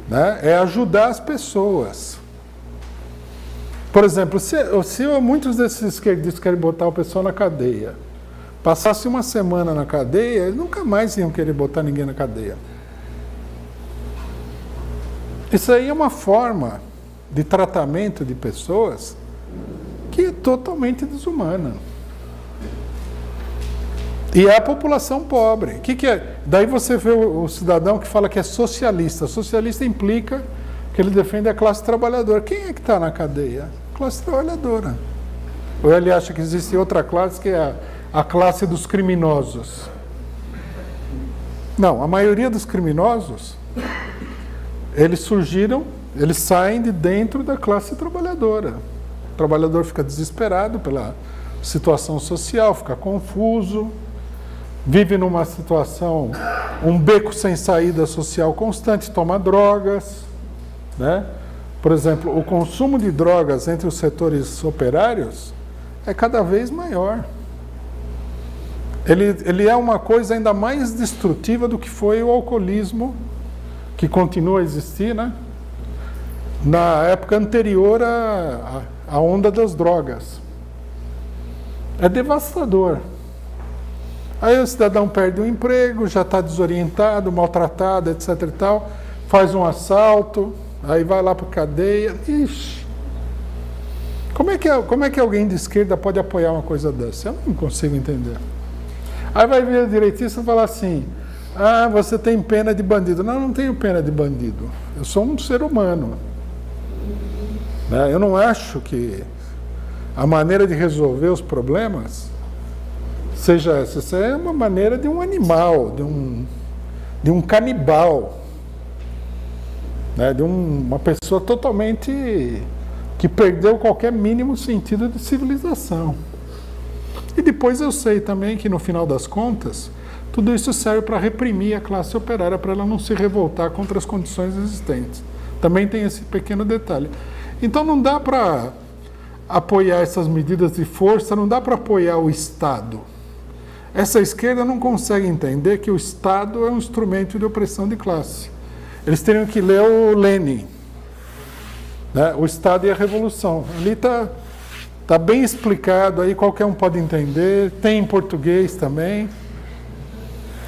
Né? É ajudar as pessoas. Por exemplo, se muitos desses esquerdistas querem botar o pessoal na cadeia, passasse uma semana na cadeia, eles nunca mais iam querer botar ninguém na cadeia. Isso aí é uma forma de tratamento de pessoas que é totalmente desumana. E é a população pobre. O que é? Daí você vê o cidadão que fala que é socialista. Socialista implica que ele defende a classe trabalhadora. Quem é que está na cadeia? A classe trabalhadora. Ou ele acha que existe outra classe que é a classe dos criminosos? Não, a maioria dos criminosos, eles surgiram, eles saem de dentro da classe trabalhadora. O trabalhador fica desesperado pela situação social, fica confuso, vive numa situação, um beco sem saída social constante, toma drogas, né? Por exemplo, o consumo de drogas entre os setores operários é cada vez maior. Ele é uma coisa ainda mais destrutiva do que foi o alcoolismo, que continua a existir, né? Na época anterior à onda das drogas. É devastador. Aí o cidadão perde o emprego, já está desorientado, maltratado, etc. e tal, faz um assalto, aí vai lá para a cadeia. Ixi! Como é que alguém de esquerda pode apoiar uma coisa dessa? Eu não consigo entender. Aí vai vir a direitista e falar assim: ah, você tem pena de bandido. Não, eu não tenho pena de bandido. Eu sou um ser humano. Né? Eu não acho que a maneira de resolver os problemas seja essa. Isso é uma maneira de um animal, de um canibal, né? De uma pessoa totalmente que perdeu qualquer mínimo sentido de civilização. E depois eu sei também que, no final das contas, tudo isso serve para reprimir a classe operária, para ela não se revoltar contra as condições existentes. Também tem esse pequeno detalhe. Então não dá para apoiar essas medidas de força, não dá para apoiar o Estado. Essa esquerda não consegue entender que o Estado é um instrumento de opressão de classe. Eles teriam que ler o Lenin, né? O Estado e a Revolução. Ali está bem explicado, aí qualquer um pode entender, tem em português também.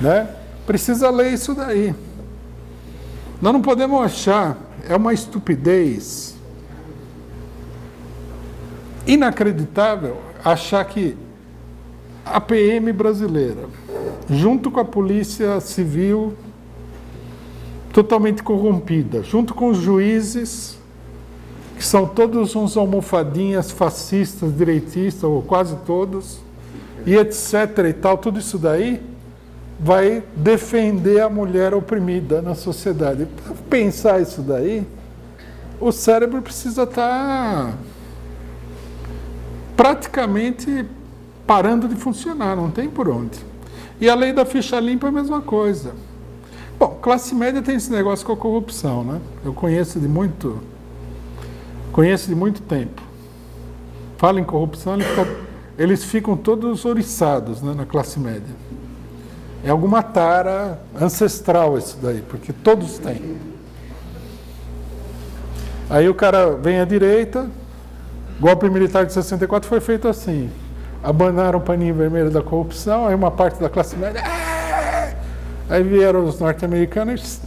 Né? Precisa ler isso daí. Nós não podemos achar, é uma estupidez inacreditável achar que a PM brasileira, junto com a polícia civil totalmente corrompida, junto com os juízes, que são todos uns almofadinhas fascistas, direitistas, ou quase todos, e etc. e tal, tudo isso daí vai defender a mulher oprimida na sociedade. Para pensar isso daí, o cérebro precisa estar praticamente parando de funcionar, não tem por onde. E a lei da ficha limpa é a mesma coisa. Bom, classe média tem esse negócio com a corrupção, né? Eu conheço de muito tempo. Fala em corrupção, eles ficam todos oriçados, né, na classe média. É alguma tara ancestral isso daí, porque todos têm. Aí o cara vem à direita, golpe militar de 64 foi feito assim. Abanaram o paninho vermelho da corrupção, aí uma parte da classe média... Aí vieram os norte-americanos,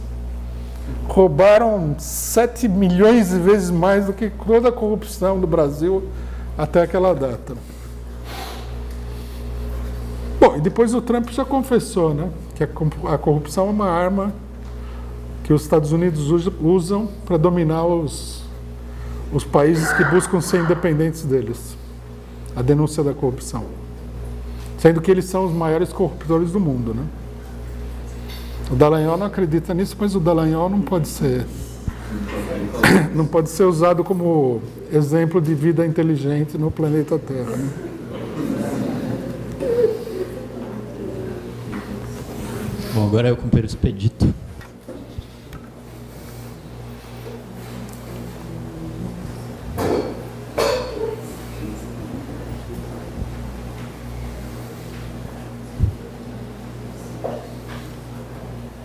roubaram 7 milhões de vezes mais do que toda a corrupção do Brasil até aquela data. Bom, e depois o Trump já confessou, né, que a corrupção é uma arma que os Estados Unidos usam para dominar os países que buscam ser independentes deles. A denúncia da corrupção. Sendo que eles são os maiores corruptores do mundo, né? O Dallagnol não acredita nisso, mas o Dallagnol não pode ser usado como exemplo de vida inteligente no planeta Terra, né? Bom, agora é o companheiro Expedito.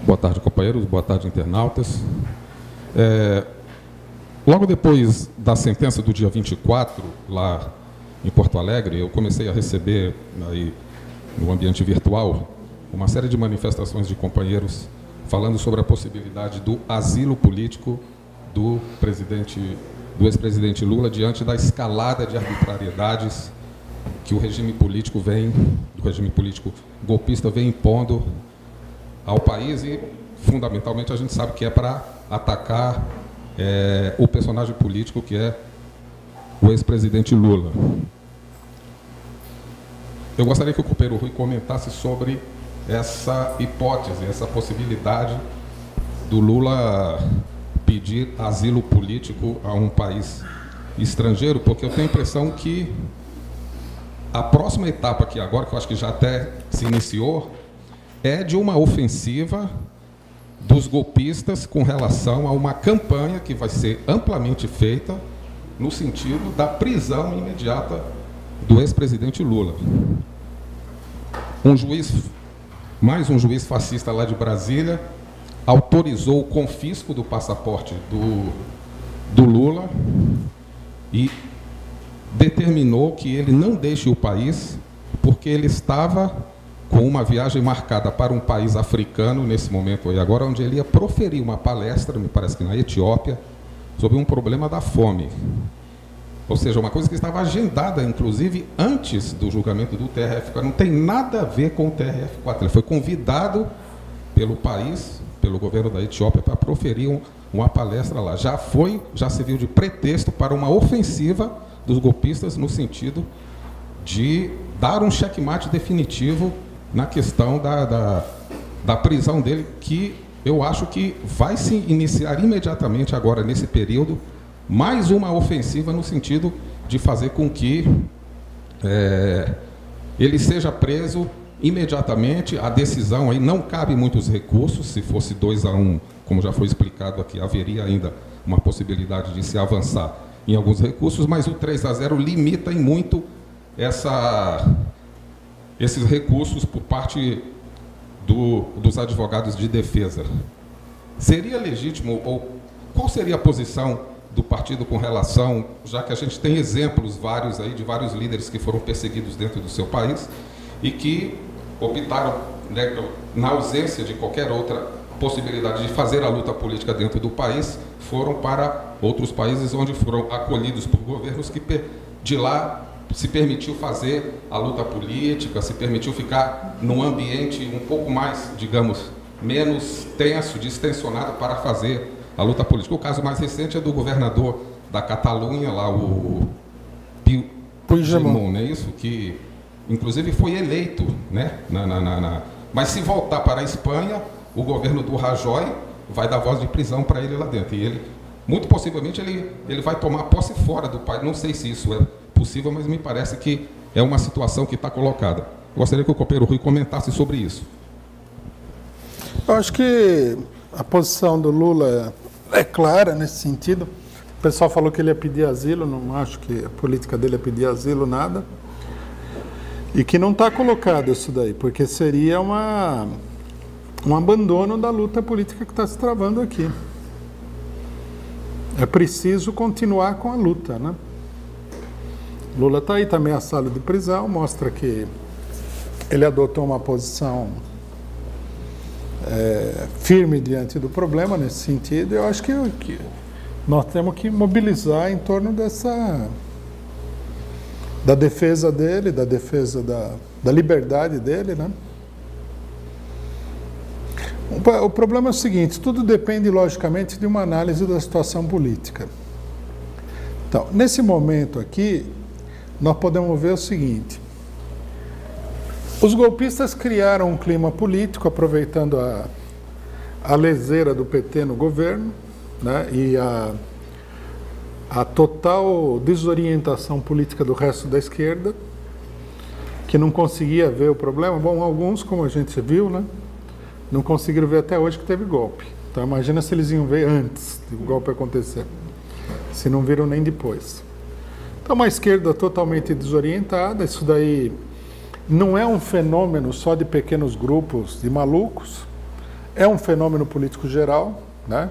Boa tarde, companheiros. Boa tarde, internautas. Logo depois da sentença do dia 24, lá em Porto Alegre, eu comecei a receber aí no ambiente virtual uma série de manifestações de companheiros falando sobre a possibilidade do asilo político do ex-presidente Lula diante da escalada de arbitrariedades que o regime político golpista vem impondo ao país e, fundamentalmente, a gente sabe que é para atacar o personagem político que é o ex-presidente Lula. Eu gostaria que o companheiro Rui comentasse sobre essa hipótese, essa possibilidade do Lula pedir asilo político a um país estrangeiro, porque eu tenho a impressão que a próxima etapa aqui agora, que eu acho que já até se iniciou, é de uma ofensiva dos golpistas com relação a uma campanha que vai ser amplamente feita no sentido da prisão imediata do ex-presidente Lula. Mais um juiz fascista lá de Brasília autorizou o confisco do passaporte do Lula e determinou que ele não deixe o país porque ele estava com uma viagem marcada para um país africano, nesse momento aí agora, onde ele ia proferir uma palestra, me parece que na Etiópia, sobre um problema da fome. Ou seja, uma coisa que estava agendada, inclusive, antes do julgamento do TRF4. Não tem nada a ver com o TRF4. Ele foi convidado pelo país, pelo governo da Etiópia, para proferir uma palestra lá. Já serviu de pretexto para uma ofensiva dos golpistas no sentido de dar um checkmate definitivo na questão da prisão dele, que eu acho que vai se iniciar imediatamente agora, nesse período, mais uma ofensiva no sentido de fazer com que ele seja preso imediatamente. A decisão aí não cabe muitos recursos, se fosse 2-1, como já foi explicado aqui, haveria ainda uma possibilidade de se avançar em alguns recursos, mas o 3-0 limita em muito esses recursos por parte dos advogados de defesa. Seria legítimo, ou qual seria a posição do partido com relação, já que a gente tem exemplos vários aí de vários líderes que foram perseguidos dentro do seu país e que optaram, né, na ausência de qualquer outra possibilidade de fazer a luta política dentro do país, foram para outros países onde foram acolhidos por governos que de lá se permitiu fazer a luta política, se permitiu ficar num ambiente um pouco mais, digamos, menos tenso, distensionado para fazer a luta política. O caso mais recente é do governador da Catalunha, lá o Puigdemont, não é isso? Que, inclusive, foi eleito, né? Mas se voltar para a Espanha, o governo do Rajoy vai dar voz de prisão para ele lá dentro. E ele, muito possivelmente, ele vai tomar posse fora do país. Não sei se isso é possível, mas me parece que é uma situação que está colocada. Gostaria que o companheiro Rui comentasse sobre isso. Eu acho que a posição do Lula é clara nesse sentido. O pessoal falou que ele ia pedir asilo, não acho que a política dele é pedir asilo, nada. E que não está colocado isso daí, porque seria um abandono da luta política que está se travando aqui. É preciso continuar com a luta, né? Lula está aí, está ameaçado de prisão, mostra que ele adotou uma posição firme diante do problema nesse sentido. Eu acho que nós temos que mobilizar em torno da defesa dele, da defesa da liberdade dele, né? O problema é o seguinte, tudo depende, logicamente, de uma análise da situação política. Então, nesse momento aqui, nós podemos ver o seguinte. Os golpistas criaram um clima político, aproveitando a leseira do PT no governo, né, e a total desorientação política do resto da esquerda, que não conseguia ver o problema. Bom, alguns, como a gente viu, né, não conseguiram ver até hoje que teve golpe. Então, imagina se eles iam ver antes do golpe acontecer, se não viram nem depois. Então, uma esquerda totalmente desorientada. Isso daí não é um fenômeno só de pequenos grupos de malucos, é um fenômeno político geral, né?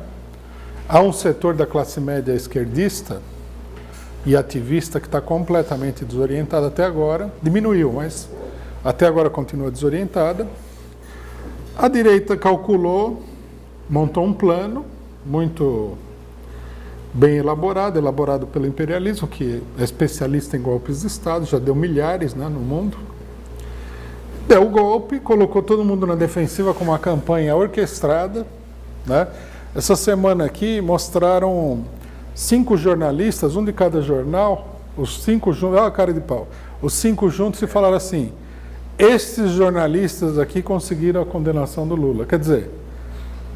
Há um setor da classe média esquerdista e ativista que está completamente desorientado até agora, diminuiu, mas até agora continua desorientada. A direita calculou, montou um plano muito bem elaborado pelo imperialismo, que é especialista em golpes de Estado, já deu milhares, né, no mundo. Deu o golpe, colocou todo mundo na defensiva com uma campanha orquestrada, né? Essa semana aqui mostraram 5 jornalistas, um de cada jornal, os 5 juntos, olha a cara de pau, os 5 juntos, e falaram assim: esses jornalistas aqui conseguiram a condenação do Lula. Quer dizer,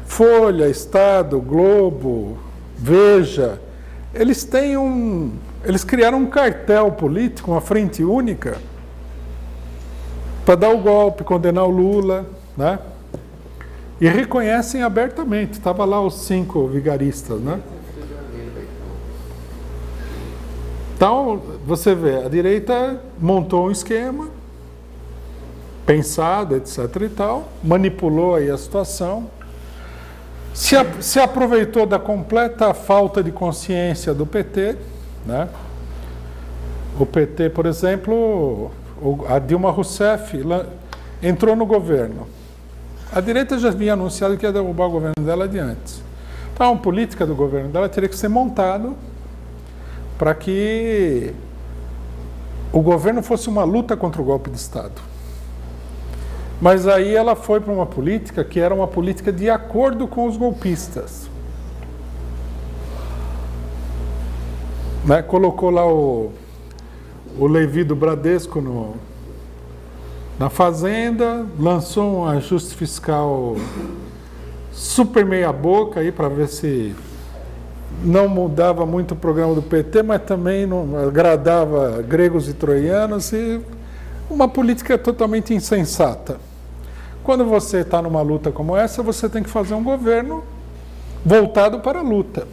Folha, Estado, Globo, Veja, eles criaram um cartel político, uma frente única, para dar o golpe, condenar o Lula, né? E reconhecem abertamente. Estava lá os 5 vigaristas, né? Então, você vê, a direita montou um esquema pensado, etc. e tal, manipulou aí a situação, se aproveitou da completa falta de consciência do PT, né? O PT, por exemplo, a Dilma Rousseff entrou no governo. A direita já havia anunciado que ia derrubar o governo dela de antes. Então, a política do governo dela teria que ser montado para que o governo fosse uma luta contra o golpe de Estado. Mas aí ela foi para uma política que era uma política de acordo com os golpistas. Né? Colocou lá o Levi do Bradesco na Fazenda, lançou um ajuste fiscal super meia boca aí para ver se não mudava muito o programa do PT, mas também não agradava gregos e troianos, e uma política totalmente insensata. Quando você está numa luta como essa, você tem que fazer um governo voltado para a luta.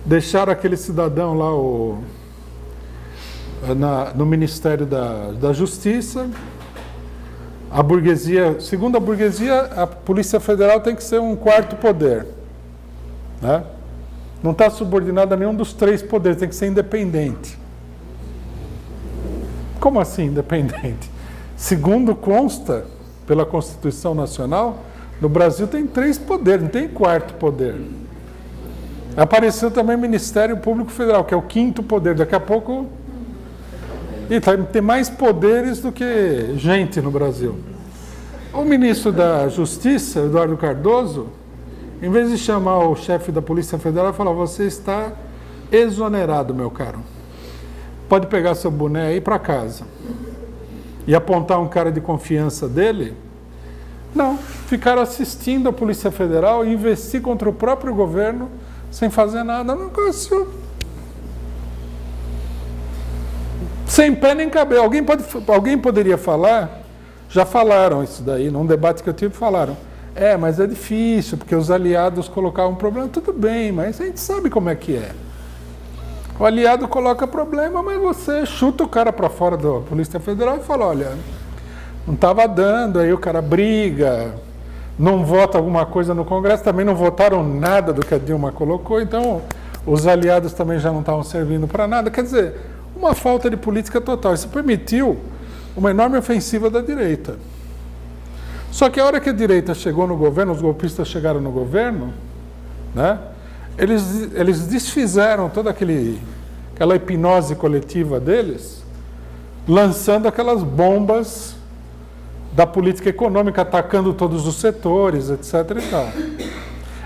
Deixar aquele cidadão lá no Ministério da Justiça, a burguesia, segundo a burguesia, a Polícia Federal tem que ser um 4º poder, né? Não está subordinado a nenhum dos 3 poderes, tem que ser independente. Como assim independente? Segundo consta pela Constituição Nacional, no Brasil tem 3 poderes, não tem 4º poder. Apareceu também o Ministério Público Federal, que é o 5º poder. Daqui a pouco tem mais poderes do que gente no Brasil. O ministro da Justiça, Eduardo Cardoso, em vez de chamar o chefe da Polícia Federal, falou: você está exonerado, meu caro. Pode pegar seu boné aí para casa. E apontar um cara de confiança dele? Não, ficaram assistindo a Polícia Federal investir contra o próprio governo sem fazer nada. Não conseguiu. Sem pé nem cabelo. Alguém poderia falar, já falaram isso daí, num debate que eu tive, falaram: mas é difícil, porque os aliados colocavam um problema. Tudo bem, mas a gente sabe como é que é. O aliado coloca problema, mas você chuta o cara para fora da Polícia Federal e fala: olha, não estava dando, aí o cara briga, não vota alguma coisa no Congresso, também não votaram nada do que a Dilma colocou, então os aliados também já não estavam servindo para nada. Quer dizer, uma falta de política total. Isso permitiu uma enorme ofensiva da direita. Só que a hora que a direita chegou no governo, os golpistas chegaram no governo, né? Eles desfizeram toda aquela hipnose coletiva deles, lançando aquelas bombas da política econômica, atacando todos os setores, etc. e tal.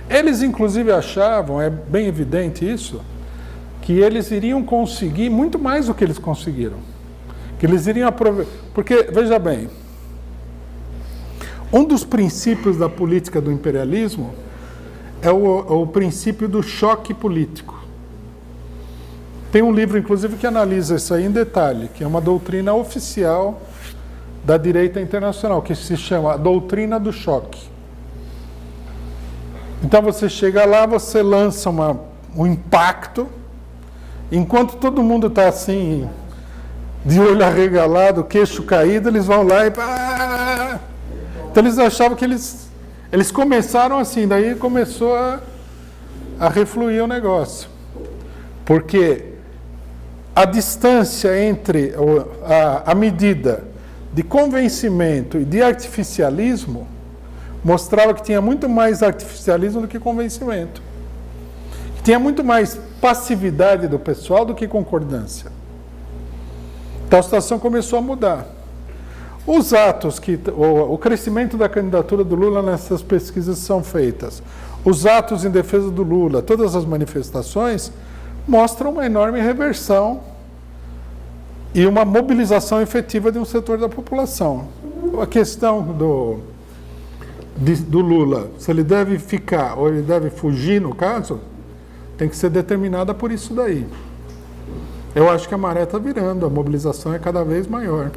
Eles, inclusive, achavam, é bem evidente isso, que eles iriam conseguir muito mais do que eles conseguiram. Que eles iriam aproveitar. Porque, veja bem, um dos princípios da política do imperialismo é o princípio do choque político. Tem um livro, inclusive, que analisa isso aí em detalhe, que é uma doutrina oficial da direita internacional, que se chama a doutrina do choque. Então você chega lá, você lança um impacto, enquanto todo mundo está assim, de olho arregalado, queixo caído, eles vão lá e... Então eles achavam que eles começaram assim, daí começou a refluir o negócio. Porque a distância entre a medida de convencimento e de artificialismo mostrava que tinha muito mais artificialismo do que convencimento. Que tinha muito mais passividade do pessoal do que concordância. Então a situação começou a mudar. Os atos, o crescimento da candidatura do Lula nessas pesquisas são feitas, os atos em defesa do Lula, todas as manifestações, mostram uma enorme reversão e uma mobilização efetiva de um setor da população. A questão do Lula, se ele deve ficar ou ele deve fugir, no caso, tem que ser determinada por isso daí. Eu acho que a maré está virando, a mobilização é cada vez maior.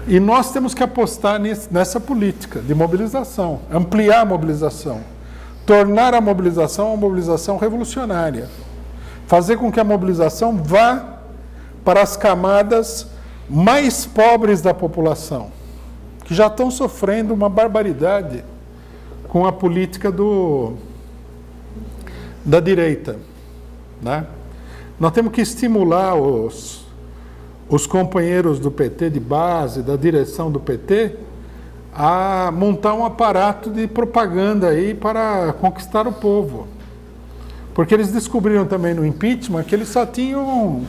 E nós temos que apostar nessa política de mobilização, ampliar a mobilização, tornar a mobilização uma mobilização revolucionária, fazer com que a mobilização vá para as camadas mais pobres da população, que já estão sofrendo uma barbaridade com a política da direita, né? Nós temos que estimular os companheiros do PT de base, da direção do PT, a montar um aparato de propaganda aí para conquistar o povo. Porque eles descobriram também no impeachment que eles só tinham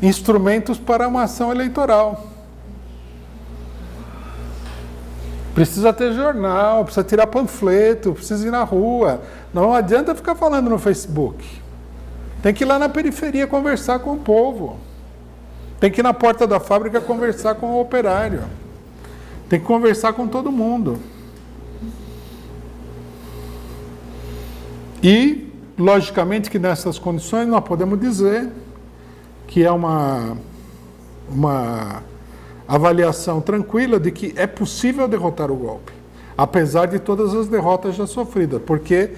instrumentos para uma ação eleitoral. Precisa ter jornal, precisa tirar panfleto, precisa ir na rua. Não adianta ficar falando no Facebook. Tem que ir lá na periferia conversar com o povo. Tem que ir na porta da fábrica conversar com o operário. Tem que conversar com todo mundo. E, logicamente, que nessas condições nós podemos dizer que é uma avaliação tranquila de que é possível derrotar o golpe, apesar de todas as derrotas já sofridas, porque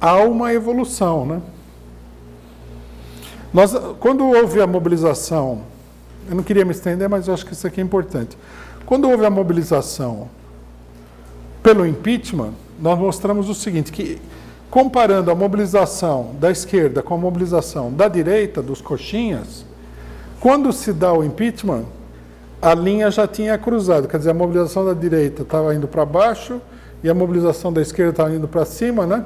há uma evolução, né? Quando houve a mobilização, eu não queria me estender, mas eu acho que isso aqui é importante. Quando houve a mobilização pelo impeachment, nós mostramos o seguinte, que comparando a mobilização da esquerda com a mobilização da direita, dos coxinhas, quando se dá o impeachment, a linha já tinha cruzado, quer dizer, a mobilização da direita estava indo para baixo e a mobilização da esquerda estava indo para cima, né?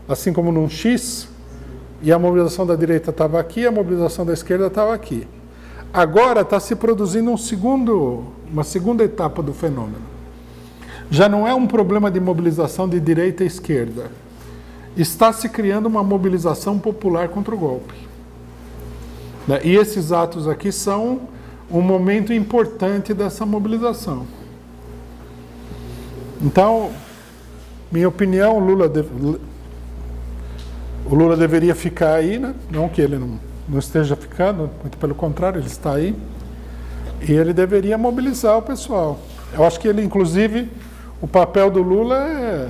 Assim como num X, e a mobilização da direita estava aqui e a mobilização da esquerda estava aqui. Agora está se produzindo uma segunda etapa do fenômeno. Já não é um problema de mobilização de direita e esquerda. Está se criando uma mobilização popular contra o golpe. E esses atos aqui são um momento importante dessa mobilização. Então, minha opinião, o Lula deveria ficar aí, né? Não que ele não esteja ficando, muito pelo contrário, ele está aí. E ele deveria mobilizar o pessoal. Eu acho que ele, inclusive, o papel do Lula é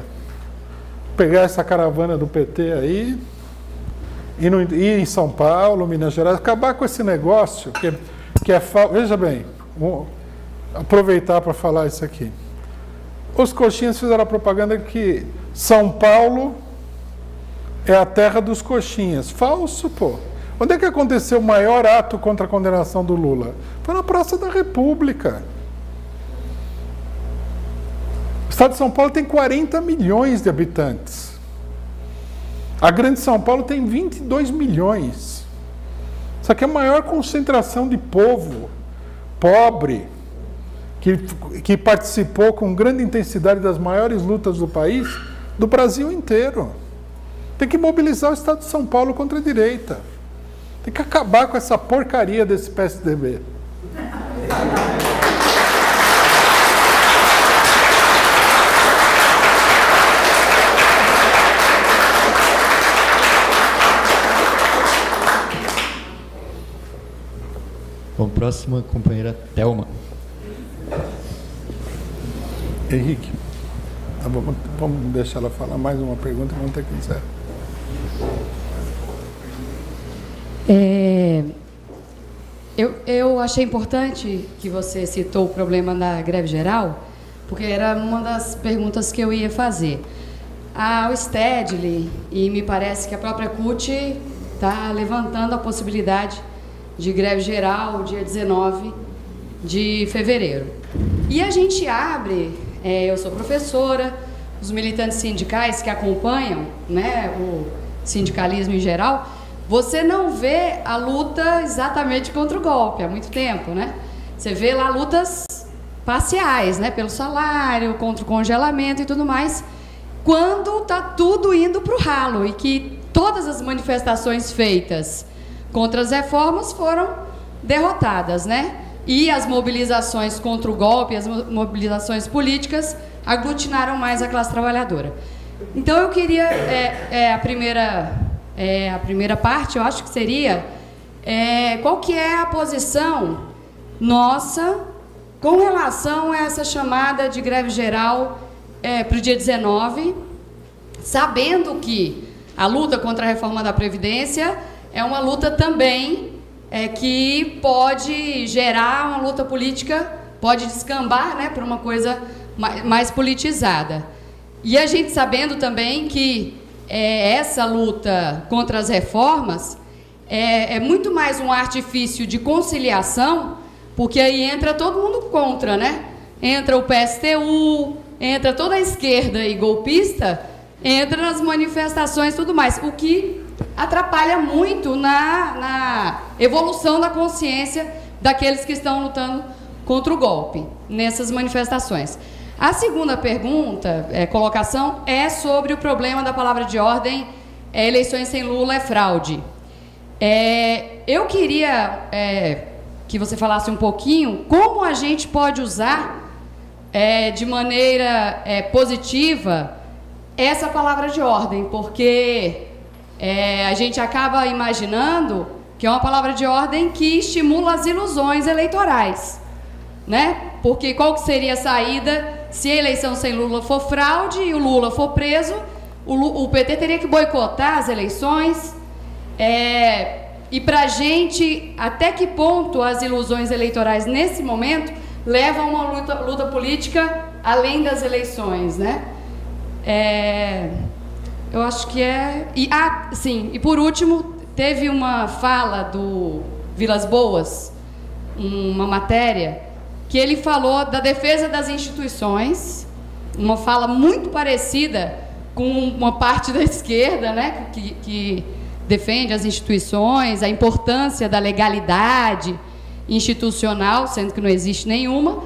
pegar essa caravana do PT aí, ir em São Paulo, Minas Gerais, acabar com esse negócio que é falso. Veja bem, vou aproveitar para falar isso aqui. Os coxinhas fizeram a propaganda que São Paulo é a terra dos coxinhas. Falso, pô. Onde é que aconteceu o maior ato contra a condenação do Lula? Foi na Praça da República. O estado de São Paulo tem 40 milhões de habitantes. A Grande São Paulo tem 22 milhões. Isso aqui é a maior concentração de povo pobre que participou com grande intensidade das maiores lutas do país, do Brasil inteiro. Tem que mobilizar o Estado de São Paulo contra a direita. Tem que acabar com essa porcaria desse PSDB. Bom, próxima companheira Thelma. Henrique, vamos deixar ela falar mais uma pergunta, vamos ter que encerrar. Eu achei importante que você citou o problema da greve geral, porque era uma das perguntas que eu ia fazer. O Stedley, e me parece que a própria CUT está levantando a possibilidade de greve geral, dia 19 de fevereiro. E a gente abre, eu sou professora, os militantes sindicais que acompanham, né, o sindicalismo em geral, você não vê a luta exatamente contra o golpe há muito tempo, né? Você vê lá lutas parciais, né, pelo salário, contra o congelamento e tudo mais, quando está tudo indo para o ralo e que todas as manifestações feitas contra as reformas foram derrotadas, né? E as mobilizações contra o golpe, as mobilizações políticas, aglutinaram mais a classe trabalhadora. Então eu queria, a primeira parte, eu acho que seria, qual que é a posição nossa com relação a essa chamada de greve geral para o dia 19, sabendo que a luta contra a reforma da Previdência é uma luta também que pode gerar uma luta política, pode descambar, né, para uma coisa mais politizada. E a gente sabendo também que essa luta contra as reformas é muito mais um artifício de conciliação, porque aí entra todo mundo contra, né? Entra o PSTU, entra toda a esquerda e golpista, entra nas manifestações e tudo mais, o que atrapalha muito na evolução da consciência daqueles que estão lutando contra o golpe, nessas manifestações. A segunda pergunta, colocação, é sobre o problema da palavra de ordem, eleições sem Lula é fraude. Eu queria que você falasse um pouquinho como a gente pode usar de maneira positiva essa palavra de ordem, porque a gente acaba imaginando que é uma palavra de ordem que estimula as ilusões eleitorais, né? Porque qual que seria a saída se a eleição sem Lula for fraude e o Lula for preso? O PT teria que boicotar as eleições. E para a gente, até que ponto as ilusões eleitorais nesse momento levam a uma luta política além das eleições, né? Eu acho que sim, e por último, teve uma fala do Vilas Boas, uma matéria, que ele falou da defesa das instituições, uma fala muito parecida com uma parte da esquerda, né, que defende as instituições, a importância da legalidade institucional, sendo que não existe nenhuma,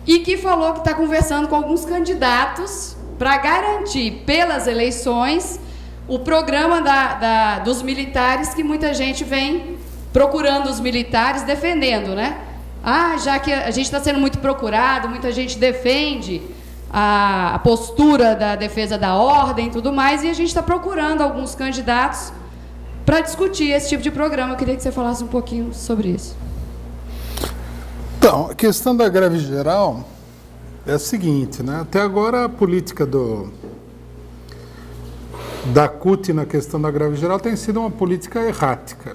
e que falou que está conversando com alguns candidatos para garantir pelas eleições o programa dos militares, que muita gente vem procurando os militares, defendendo, né? Já que a gente está sendo muito procurado, muita gente defende a postura da defesa da ordem e tudo mais, e a gente está procurando alguns candidatos para discutir esse tipo de programa. Eu queria que você falasse um pouquinho sobre isso. Então, a questão da greve geral é a seguinte, né? Até agora a política da CUT na questão da greve geral tem sido uma política errática.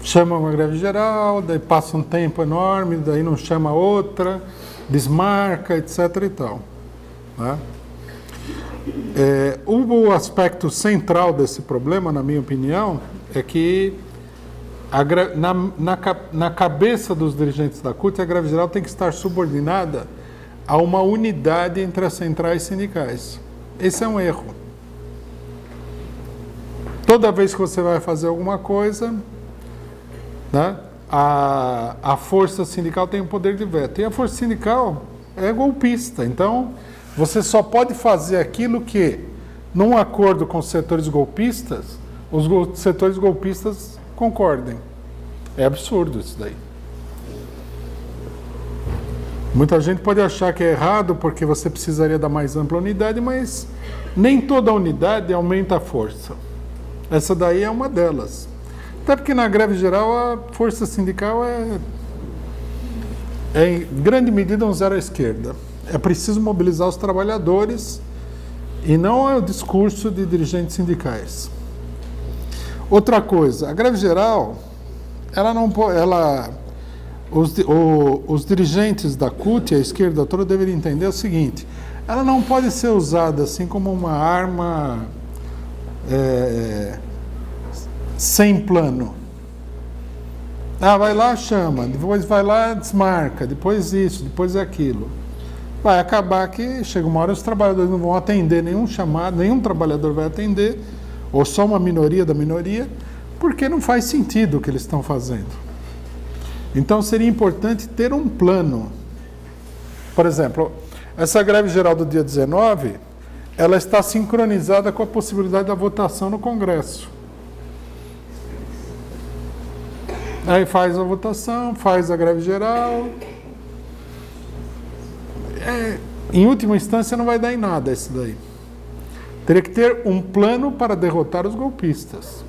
Chama uma greve geral, daí passa um tempo enorme, daí não chama outra, desmarca, etc. e tal, né? O aspecto central desse problema, na minha opinião, é que na cabeça dos dirigentes da CUT, a greve geral tem que estar subordinada a uma unidade entre as centrais sindicais. Esse é um erro. Toda vez que você vai fazer alguma coisa, né, a força sindical tem o poder de veto. E a força sindical é golpista. Então, você só pode fazer aquilo que, num acordo com os setores golpistas, os setores golpistas concordem. É absurdo isso daí. Muita gente pode achar que é errado porque você precisaria da mais ampla unidade, mas nem toda unidade aumenta a força. Essa daí é uma delas. Até porque na greve geral a força sindical é em grande medida um zero à esquerda. É preciso mobilizar os trabalhadores e não é o discurso de dirigentes sindicais. Outra coisa, a greve geral, ela não pode, os dirigentes da CUT, a esquerda toda, deveriam entender o seguinte: ela não pode ser usada assim como uma arma sem plano. Ah, vai lá, chama, depois vai lá, desmarca, depois isso, depois aquilo. Vai acabar que chega uma hora os trabalhadores não vão atender nenhum chamado, nenhum trabalhador vai atender, ou só uma minoria da minoria, porque não faz sentido o que eles estão fazendo. Então seria importante ter um plano. Por exemplo, essa greve geral do dia 19, ela está sincronizada com a possibilidade da votação no Congresso. Aí faz a votação, faz a greve geral. Em última instância não vai dar em nada isso daí. Teria que ter um plano para derrotar os golpistas.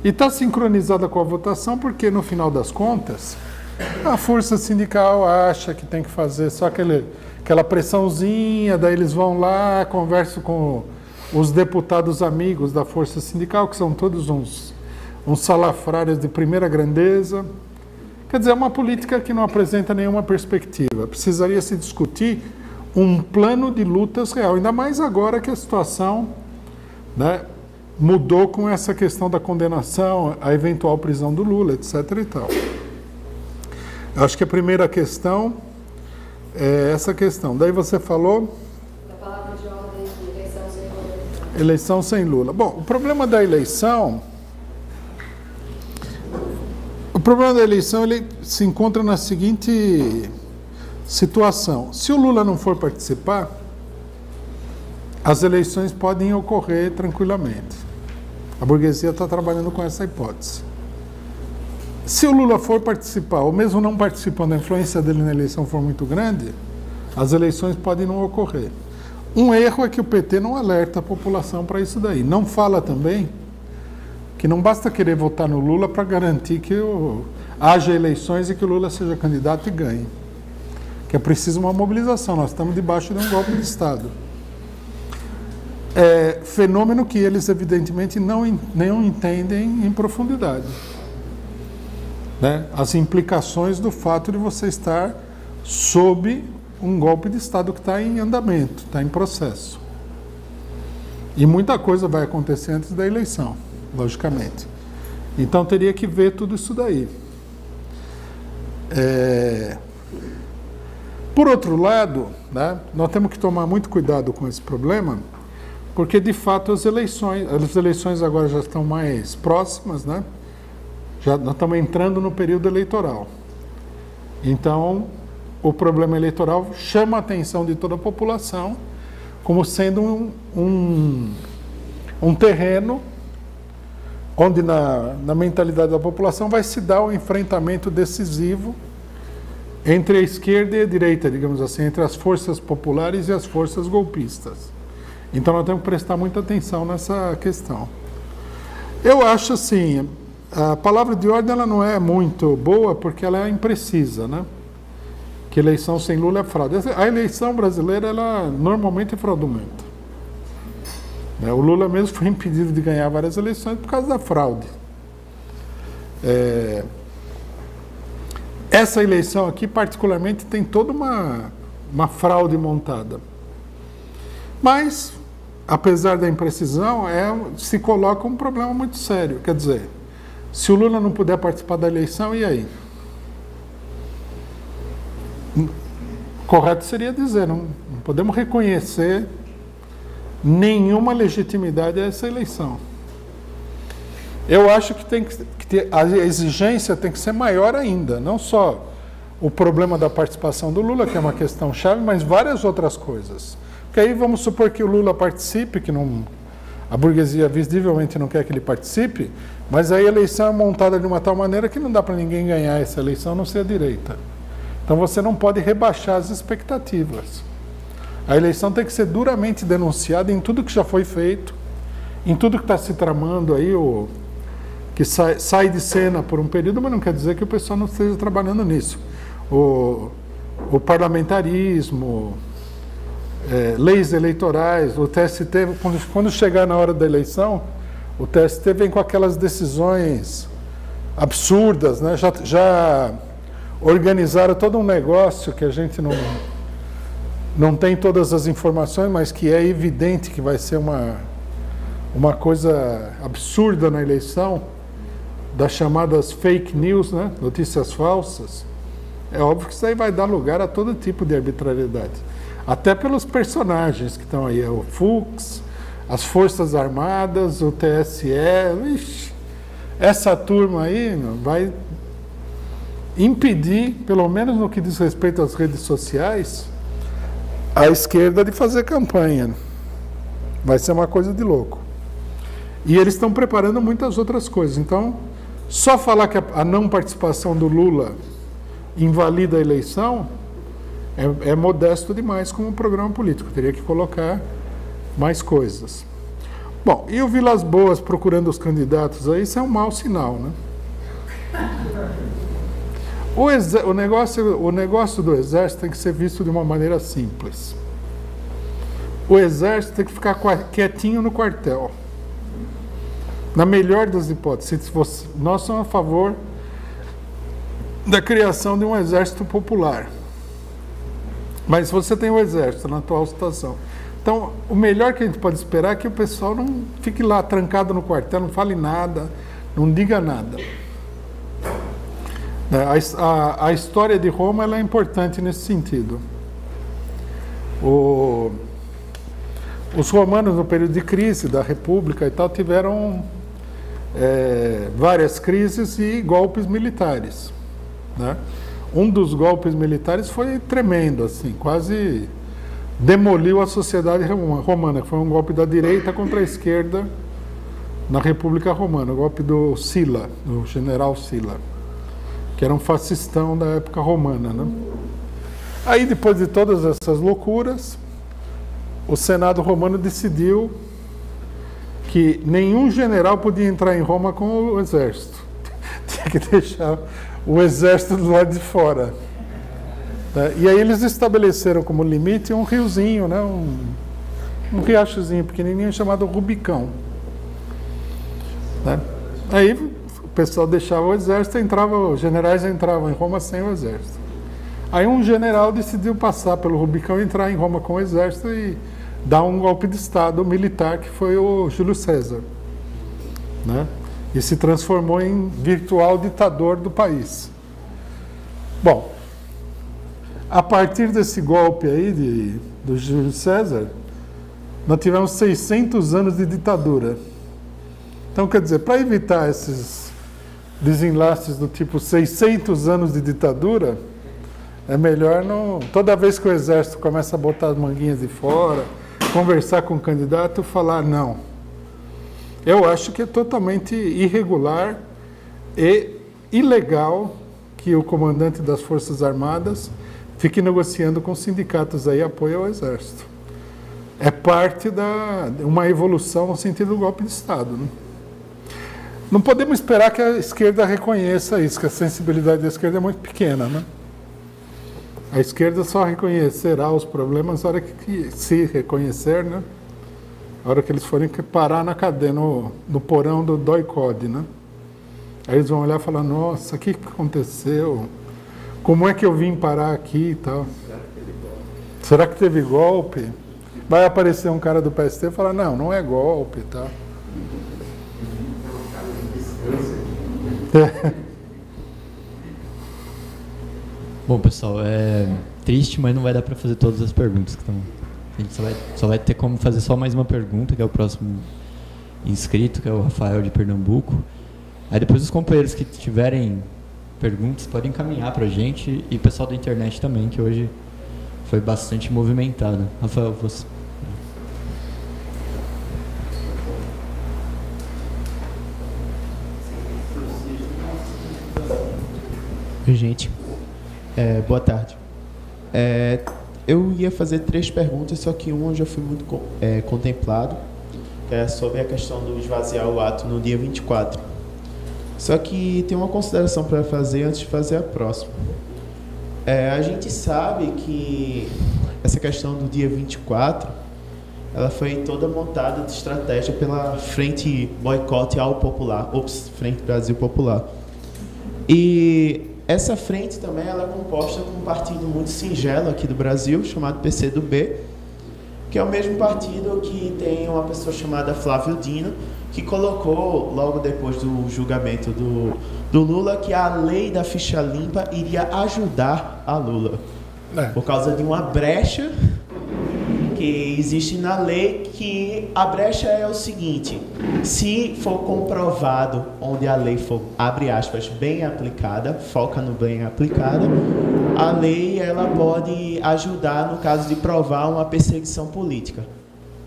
E está sincronizada com a votação porque, no final das contas, a força sindical acha que tem que fazer só aquela pressãozinha, daí eles vão lá, conversam com os deputados amigos da força sindical, que são todos uns salafrários de primeira grandeza. Quer dizer, é uma política que não apresenta nenhuma perspectiva. Precisaria se discutir um plano de lutas real, ainda mais agora que a situação, né, mudou com essa questão da condenação, a eventual prisão do Lula, etc. e tal. Eu acho que a primeira questão é essa questão. Daí você falou... Da palavra de ordem de eleição sem Lula. Eleição sem Lula. Bom, o problema da eleição... O problema da eleição, ele se encontra na seguinte situação. Se o Lula não for participar, as eleições podem ocorrer tranquilamente. A burguesia está trabalhando com essa hipótese. Se o Lula for participar, ou mesmo não participando, a influência dele na eleição for muito grande, as eleições podem não ocorrer. Um erro é que o PT não alerta a população para isso daí. Não fala também que não basta querer votar no Lula para garantir que haja eleições e que o Lula seja candidato e ganhe. Que é preciso uma mobilização. Nós estamos debaixo de um golpe de Estado. É fenômeno que eles, evidentemente, não entendem em profundidade. Né? As implicações do fato de você estar sob um golpe de Estado que está em andamento, está em processo. E muita coisa vai acontecer antes da eleição, logicamente. Então teria que ver tudo isso daí. Por outro lado, né, nós temos que tomar muito cuidado com esse problema, porque de fato as eleições agora já estão mais próximas, né? Nós estamos entrando no período eleitoral. Então, o problema eleitoral chama a atenção de toda a população como sendo um terreno onde na mentalidade da população vai se dar o enfrentamento decisivo entre a esquerda e a direita, digamos assim, entre as forças populares e as forças golpistas. Então nós temos que prestar muita atenção nessa questão. Eu acho assim, a palavra de ordem ela não é muito boa porque ela é imprecisa, né? Que eleição sem Lula é fraude. A eleição brasileira, ela normalmente é fraudulenta. O Lula mesmo foi impedido de ganhar várias eleições por causa da fraude. Essa eleição aqui, particularmente, tem toda uma fraude montada. Mas, apesar da imprecisão, se coloca um problema muito sério. Quer dizer, se o Lula não puder participar da eleição, e aí? Correto seria dizer, não podemos reconhecer nenhuma legitimidade a essa eleição. Eu acho que a exigência tem que ser maior ainda, não só o problema da participação do Lula, que é uma questão chave, mas várias outras coisas. Porque aí vamos supor que o Lula participe, que não, a burguesia visivelmente não quer que ele participe, mas aí a eleição é montada de uma tal maneira que não dá para ninguém ganhar essa eleição, a não ser a direita. Então você não pode rebaixar as expectativas. A eleição tem que ser duramente denunciada em tudo que já foi feito, em tudo que está se tramando aí, que sai de cena por um período, mas não quer dizer que o pessoal não esteja trabalhando nisso. O parlamentarismo, leis eleitorais, o TST, quando chegar na hora da eleição, o TST vem com aquelas decisões absurdas, né? Já organizaram todo um negócio que a gente não tem todas as informações, mas que é evidente que vai ser uma coisa absurda na eleição, das chamadas fake news, né? Notícias falsas. É óbvio que isso aí vai dar lugar a todo tipo de arbitrariedade. Até pelos personagens que estão aí, o Fux, as Forças Armadas, o TSE, ixi, essa turma aí vai impedir, pelo menos no que diz respeito às redes sociais, a esquerda de fazer campanha. Vai ser uma coisa de louco. E eles estão preparando muitas outras coisas. Então, só falar que a não participação do Lula invalida a eleição é modesto demais como programa político. Teria que colocar mais coisas. Bom, e o Vilas Boas procurando os candidatos aí, isso é um mau sinal, né? O negócio do Exército tem que ser visto de uma maneira simples. O Exército tem que ficar quietinho no quartel. Na melhor das hipóteses, nós somos a favor da criação de um exército popular. Mas você tem o exército na atual situação. Então, o melhor que a gente pode esperar é que o pessoal não fique lá trancado no quartel, não fale nada, não diga nada. A história de Roma ela é importante nesse sentido. Os romanos, no período de crise da República e tal, tiveram várias crises e golpes militares, né? Um dos golpes militares foi tremendo, assim, quase demoliu a sociedade romana. Foi um golpe da direita contra a esquerda na República Romana, o golpe do Sila, do general Sila, que era um fascistão da época romana, né? Aí, depois de todas essas loucuras, o Senado romano decidiu que nenhum general podia entrar em Roma com o exército. Tinha que deixar o exército do lado de fora. E aí eles estabeleceram como limite um riozinho, né? um riachozinho pequenininho chamado Rubicão. Aí o pessoal deixava o exército, os generais entravam em Roma sem o exército. Aí um general decidiu passar pelo Rubicão e entrar em Roma com o exército e dar um golpe de Estado militar, que foi o Júlio César, né? E se transformou em virtual ditador do país. Bom, a partir desse golpe aí do Júlio César, nós tivemos 600 anos de ditadura. Então, quer dizer, para evitar esses desenlaces do tipo 600 anos de ditadura, é melhor não... Toda vez que o exército começa a botar as manguinhas de fora, conversar com o candidato, falar não. Eu acho que é totalmente irregular e ilegal que o comandante das Forças Armadas fique negociando com sindicatos aí apoio ao exército. É parte de uma evolução no sentido do golpe de Estado, né? Não podemos esperar que a esquerda reconheça isso, que a sensibilidade da esquerda é muito pequena, né? A esquerda só reconhecerá os problemas na hora que se reconhecer, né? Na hora que eles forem parar na cadeia, no porão do DOI-CODE, né? Aí eles vão olhar e falar, nossa, o que aconteceu? Como é que eu vim parar aqui e tal? Será que teve golpe? Vai aparecer um cara do PST e falar, não é golpe e tal. Bom, pessoal, é triste, mas não vai dar para fazer todas as perguntas que estão. A gente só vai ter como fazer só mais uma pergunta, que é o próximo inscrito, que é o Rafael de Pernambuco. Aí depois os companheiros que tiverem perguntas podem encaminhar para a gente, e o pessoal da internet também, que hoje foi bastante movimentado. Rafael, você. Oi, gente. Boa tarde. Eu ia fazer 3 perguntas, só que uma eu já fui muito contemplado, que é sobre a questão do esvaziar o ato no dia 24. Só que tem uma consideração para fazer antes de fazer a próxima. A gente sabe que essa questão do dia 24, ela foi toda montada de estratégia pela Frente Boicote ao Popular, Frente Brasil Popular. E essa frente também ela é composta por um partido muito singelo aqui do Brasil, chamado PCdoB, que é o mesmo partido que tem uma pessoa chamada Flávio Dino, que colocou, logo depois do julgamento do Lula, que a lei da ficha limpa iria ajudar a Lula. Por causa de uma brecha que existe na lei, que a brecha é o seguinte: se for comprovado onde a lei for, abre aspas, bem aplicada, foca no bem aplicada, a lei ela pode ajudar no caso de provar uma perseguição política.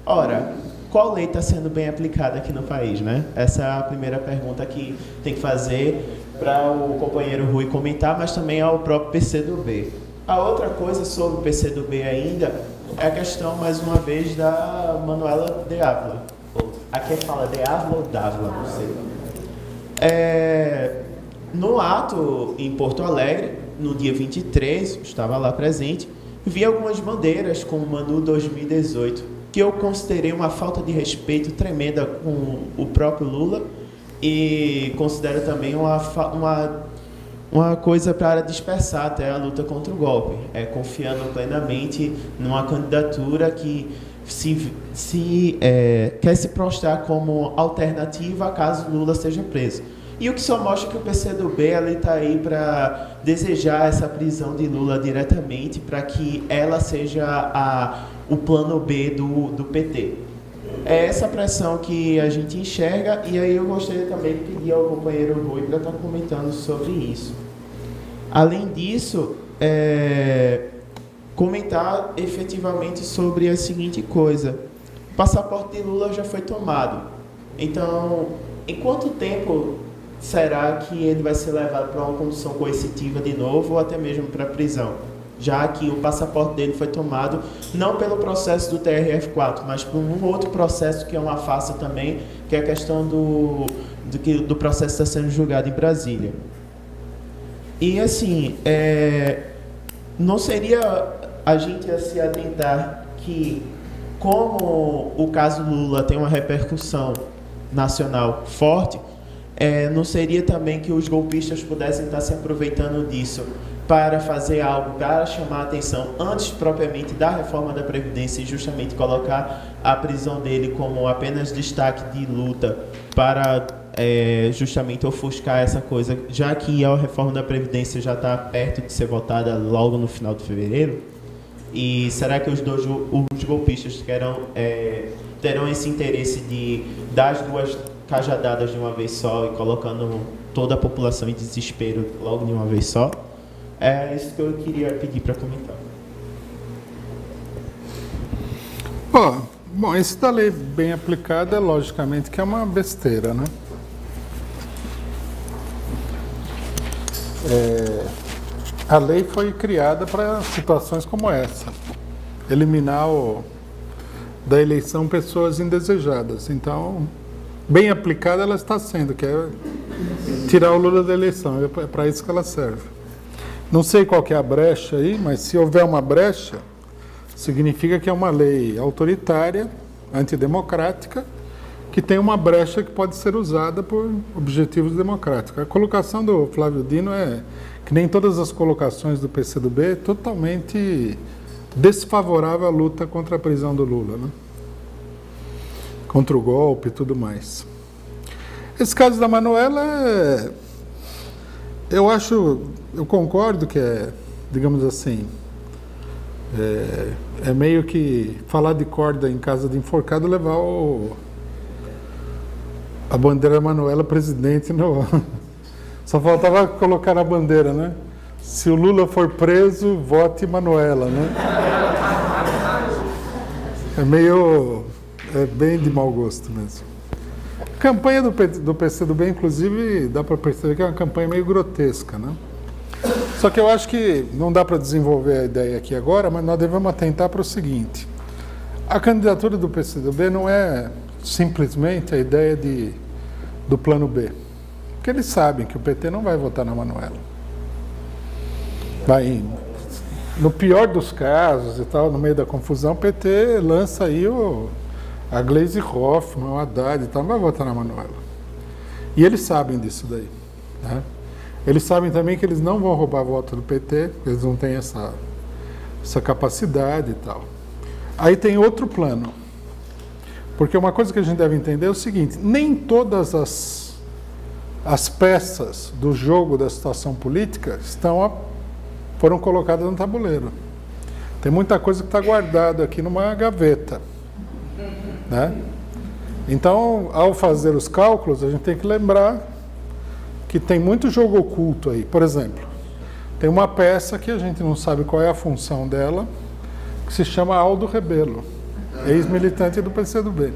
Ora, qual lei está sendo bem aplicada aqui no país, né? Essa é a primeira pergunta que tem que fazer para o companheiro Rui comentar, mas também ao próprio PCdoB. A outra coisa sobre o PCdoB ainda é a questão, mais uma vez, da Manuela de Ávila. Aqui fala de Ávila ou Dávila, não sei. No ato em Porto Alegre, no dia 23, eu estava lá presente, vi algumas bandeiras com o Manu 2018, que eu considerei uma falta de respeito tremenda com o próprio Lula, e considero também uma coisa para dispersar até a luta contra o golpe, confiando plenamente numa candidatura que quer se prostrar como alternativa caso Lula seja preso. E o que só mostra que o PCdoB está aí para desejar essa prisão de Lula diretamente, para que ela seja o plano B do PT. É essa pressão que a gente enxerga, e aí eu gostaria também de pedir ao companheiro Rui para estar comentando sobre isso. Além disso, comentar efetivamente sobre a seguinte coisa: o passaporte de Lula já foi tomado. Então, em quanto tempo será que ele vai ser levado para uma condução coercitiva de novo, ou até mesmo para a prisão? Já que o passaporte dele foi tomado não pelo processo do TRF4, mas por um outro processo que é uma farsa também, que é a questão do processo está sendo julgado em Brasília. E assim, não seria a gente se atentar que, como o caso Lula tem uma repercussão nacional forte, não seria também que os golpistas pudessem estar se aproveitando disso para fazer algo para chamar a atenção antes propriamente da reforma da Previdência, e justamente colocar a prisão dele como apenas destaque de luta para justamente ofuscar essa coisa, já que a reforma da Previdência já está perto de ser votada logo no final de fevereiro? E será que os golpistas terão esse interesse de dar as duas cajadadas de uma vez só e colocando toda a população em desespero logo de uma vez só? É isso que eu queria pedir para comentar. Bom, isso da lei bem aplicada, logicamente que é uma besteira, né? A lei foi criada para situações como essa, eliminar da eleição pessoas indesejadas. Então, bem aplicada ela está sendo, que é tirar o Lula da eleição, é para isso que ela serve. Não sei qual que é a brecha aí, mas se houver uma brecha, significa que é uma lei autoritária, antidemocrática, que tem uma brecha que pode ser usada por objetivos democráticos. A colocação do Flávio Dino que nem todas as colocações do PCdoB, totalmente desfavorável à luta contra a prisão do Lula, né? Contra o golpe e tudo mais. Esse caso da Manuela eu concordo que digamos assim, meio A bandeira Manuela presidente no... Só faltava colocar na bandeira, né? Se o Lula for preso, vote Manuela, né? É bem de mau gosto mesmo. A campanha do PCdoB, inclusive, dá para perceber que é uma campanha meio grotesca, né? Só que eu acho que não dá para desenvolver a ideia aqui agora, mas nós devemos atentar para o seguinte. A candidatura do PCdoB não é simplesmente a ideia do plano B. Porque eles sabem que o PT não vai votar na Manuela. No pior dos casos e tal, no meio da confusão, o PT lança aí a Gleisi Hoffmann, o Haddad e tal, não vai votar na Manuela. E eles sabem disso daí, né? Eles sabem também que eles não vão roubar voto do PT, eles não têm essa capacidade e tal. Aí tem outro plano. Porque uma coisa que a gente deve entender é o seguinte, nem todas as peças do jogo da situação política foram colocadas no tabuleiro. Tem muita coisa que está guardada aqui numa gaveta, né? Então, ao fazer os cálculos, a gente tem que lembrar que tem muito jogo oculto aí. Por exemplo, tem uma peça que a gente não sabe qual é a função dela, que se chama Aldo Rebelo, ex-militante do PCdoB.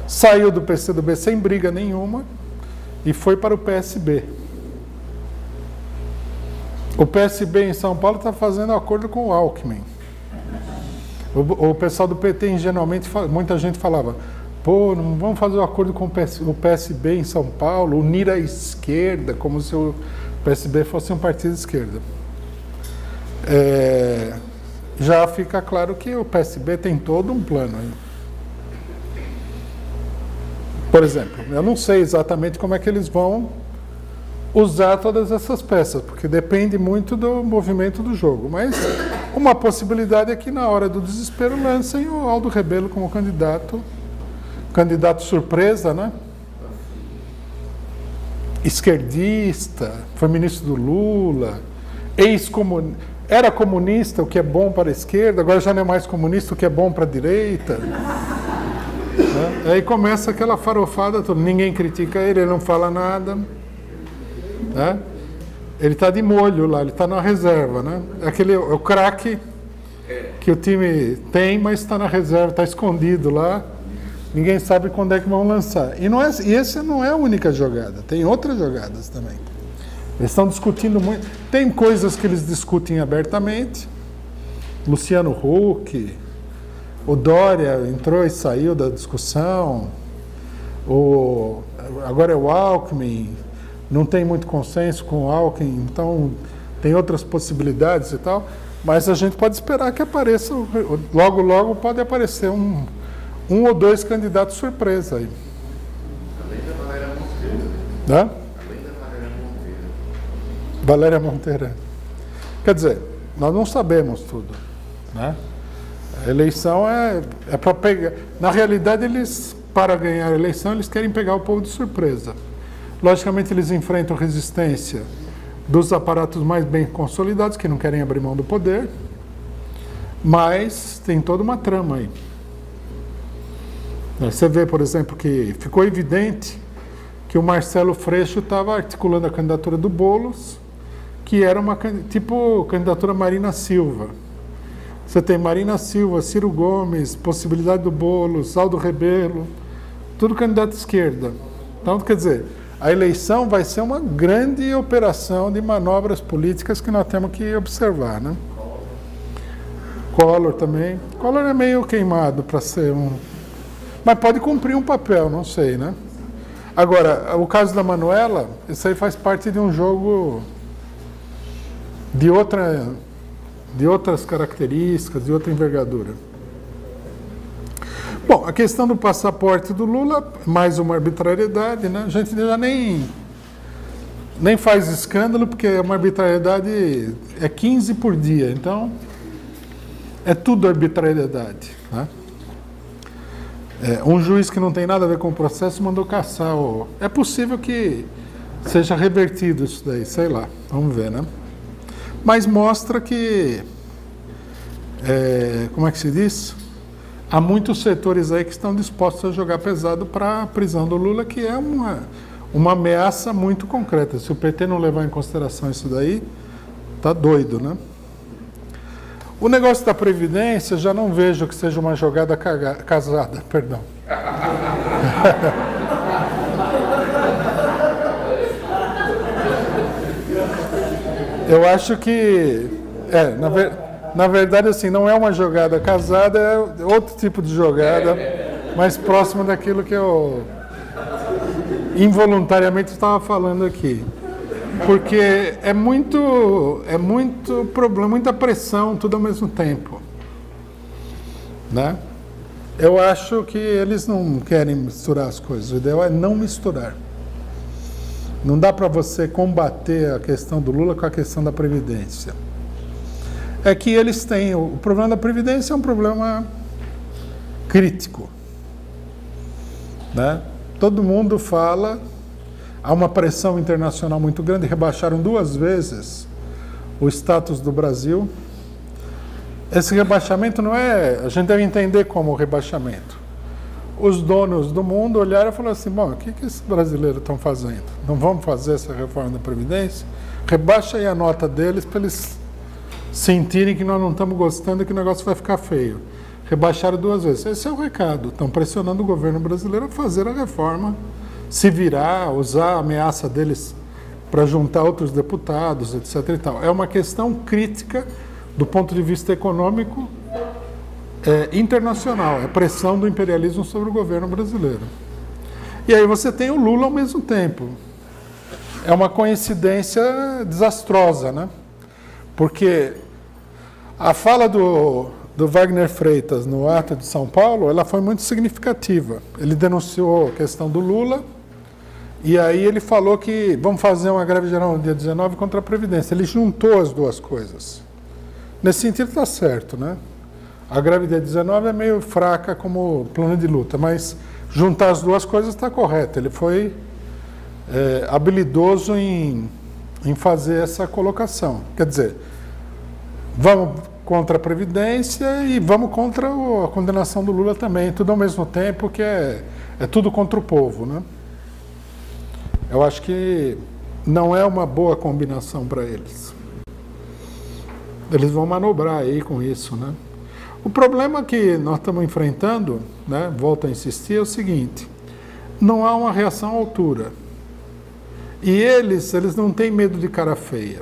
Saiu do PCdoB sem briga nenhuma e foi para o PSB. O PSB em São Paulo está fazendo acordo com o Alckmin. O pessoal do PT, ingenuamente, muita gente falava, pô, não vamos fazer um acordo com o PSB em São Paulo, unir a esquerda, como se o PSB fosse um partido de esquerda. Já fica claro que o PSB tem todo um plano aí. Por exemplo, eu não sei exatamente como é que eles vão usar todas essas peças, porque depende muito do movimento do jogo. Mas uma possibilidade é que na hora do desespero lancem o Aldo Rebelo como candidato surpresa, né? Esquerdista, foi ministro do Lula, era comunista, o que é bom para a esquerda, agora já não é mais comunista, o que é bom para a direita. Né? Aí começa aquela farofada toda, ninguém critica ele não fala nada. Né? Ele está de molho lá, ele está na reserva, né? O craque que o time tem, mas está na reserva, está escondido lá. Ninguém sabe quando é que vão lançar. E essa não é a única jogada, tem outras jogadas também. Eles estão discutindo muito. Tem coisas que eles discutem abertamente. Luciano Huck, o Dória entrou e saiu da discussão. Agora é o Alckmin. Não tem muito consenso com o Alckmin, então tem outras possibilidades e tal, mas a gente pode esperar que apareça, logo pode aparecer um ou dois candidatos surpresa aí. Além da Valéria Monteiro. Né? Além da Valéria Monteiro. Valéria Monteiro. Quer dizer, nós não sabemos tudo, né? A eleição é para pegar... Na realidade, para ganhar a eleição, eles querem pegar o povo de surpresa. Logicamente, eles enfrentam resistência dos aparatos mais bem consolidados, que não querem abrir mão do poder, mas tem toda uma trama aí. Você vê, por exemplo, que ficou evidente que o Marcelo Freixo estava articulando a candidatura do Boulos, que era uma candidatura Marina Silva. Você tem Marina Silva, Ciro Gomes, possibilidade do Boulos, Aldo Rebelo, tudo candidato de esquerda. Então, quer dizer, a eleição vai ser uma grande operação de manobras políticas que nós temos que observar, né? Collor também. Collor é meio queimado para ser um... Mas pode cumprir um papel, não sei, né? Agora, o caso da Manuela, isso aí faz parte de um jogo de outras características, de outra envergadura. Bom, a questão do passaporte do Lula, mais uma arbitrariedade, né? A gente já nem faz escândalo, porque uma arbitrariedade é 15 por dia, então é tudo arbitrariedade, né? Um juiz que não tem nada a ver com o processo mandou caçar o... É possível que seja revertido isso daí, sei lá, vamos ver, né? Mas mostra que, como é que se diz? há muitos setores aí que estão dispostos a jogar pesado para a prisão do Lula, que é uma ameaça muito concreta. Se o PT não levar em consideração isso daí, tá doido, né? O negócio da Previdência, já não vejo que seja uma jogada casada, perdão. Eu acho que, na verdade, assim, não é uma jogada casada, é outro tipo de jogada, mais próximo daquilo que eu involuntariamente estava falando aqui. Porque é muito problema, muita pressão, tudo ao mesmo tempo, né? Eu acho que eles não querem misturar as coisas, o ideal é não misturar. Não dá para você combater a questão do Lula com a questão da Previdência. É que eles têm, o problema da Previdência é um problema crítico, né? Todo mundo fala. Há uma pressão internacional muito grande, rebaixaram 2 vezes o status do Brasil. Esse rebaixamento não é... A gente deve entender como rebaixamento. Os donos do mundo olharam e falaram assim, bom, o que esses brasileiros estão fazendo? Não vamos fazer essa reforma da Previdência? Rebaixa aí a nota deles para eles sentirem que nós não estamos gostando e que o negócio vai ficar feio. Rebaixaram 2 vezes. Esse é o recado. Estão pressionando o governo brasileiro a fazer a reforma, se virar, usar a ameaça deles para juntar outros deputados, etc. e tal. É uma questão crítica do ponto de vista econômico internacional. É pressão do imperialismo sobre o governo brasileiro. E aí você tem o Lula ao mesmo tempo. É uma coincidência desastrosa, né? Porque a fala do Wagner Freitas no ato de São Paulo, ela foi muito significativa. Ele denunciou a questão do Lula e aí ele falou que vamos fazer uma greve geral no dia 19 contra a Previdência. Ele juntou as duas coisas. Nesse sentido está certo, né? A greve dia 19 é meio fraca como plano de luta, mas juntar as duas coisas está correto. Ele foi habilidoso em fazer essa colocação. Quer dizer, vamos contra a Previdência e vamos contra a condenação do Lula também, tudo ao mesmo tempo, que é tudo contra o povo, né? Eu acho que não é uma boa combinação para eles. Eles vão manobrar aí com isso, né? O problema que nós estamos enfrentando, né, volto a insistir, é o seguinte: não há uma reação à altura. E eles não têm medo de cara feia.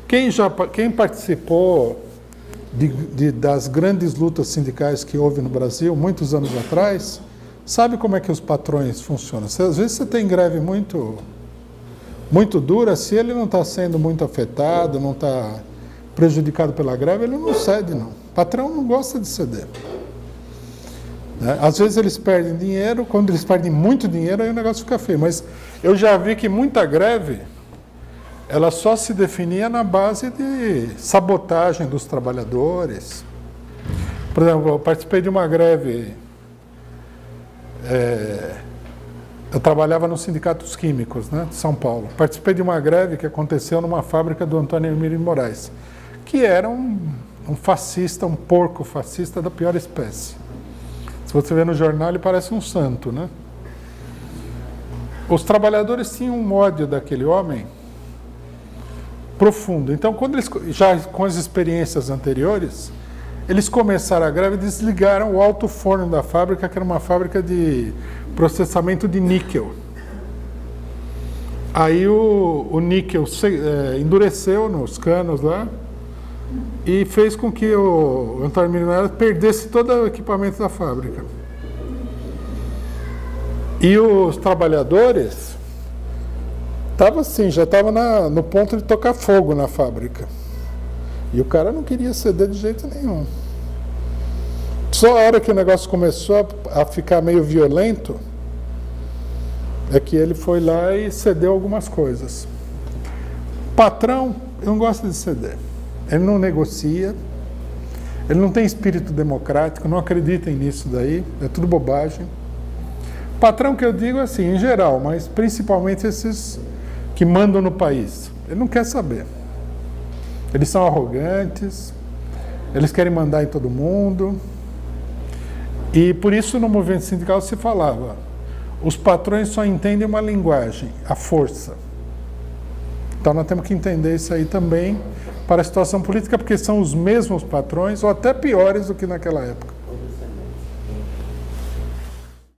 Quem participou das grandes lutas sindicais que houve no Brasil, muitos anos atrás, sabe como é que os patrões funcionam. Às vezes você tem greve muito dura, se ele não está sendo muito afetado, não está prejudicado pela greve, ele não cede, não. O patrão não gosta de ceder. Né? Às vezes eles perdem dinheiro, quando eles perdem muito dinheiro, aí o negócio fica feio. Mas eu já vi que muita greve, ela só se definia na base de sabotagem dos trabalhadores. Por exemplo, eu participei de uma greve, eu trabalhava no Sindicato dos Químicos, né, de São Paulo. Participei de uma greve que aconteceu numa fábrica do Antônio Hermílio de Moraes, que era um fascista, um porco fascista da pior espécie. Se você vê no jornal, ele parece um santo, né? Os trabalhadores tinham um ódio daquele homem profundo. Então, quando eles, já com as experiências anteriores, eles começaram a greve e desligaram o alto forno da fábrica, que era uma fábrica de processamento de níquel. Aí o níquel endureceu nos canos lá e fez com que o Antônio Hermílio perdesse todo o equipamento da fábrica. E os trabalhadores estavam assim, já estavam no ponto de tocar fogo na fábrica. E o cara não queria ceder de jeito nenhum. Só a hora que o negócio começou a ficar meio violento, é que ele foi lá e cedeu algumas coisas. Patrão, eu não gosto de ceder. Ele não negocia, ele não tem espírito democrático, não acreditem nisso daí, é tudo bobagem. Patrão que eu digo assim, em geral, mas principalmente esses que mandam no país. Ele não quer saber. Eles são arrogantes, eles querem mandar em todo mundo. E por isso no movimento sindical se falava, os patrões só entendem uma linguagem, a força. Então nós temos que entender isso aí também para a situação política, porque são os mesmos patrões, ou até piores do que naquela época.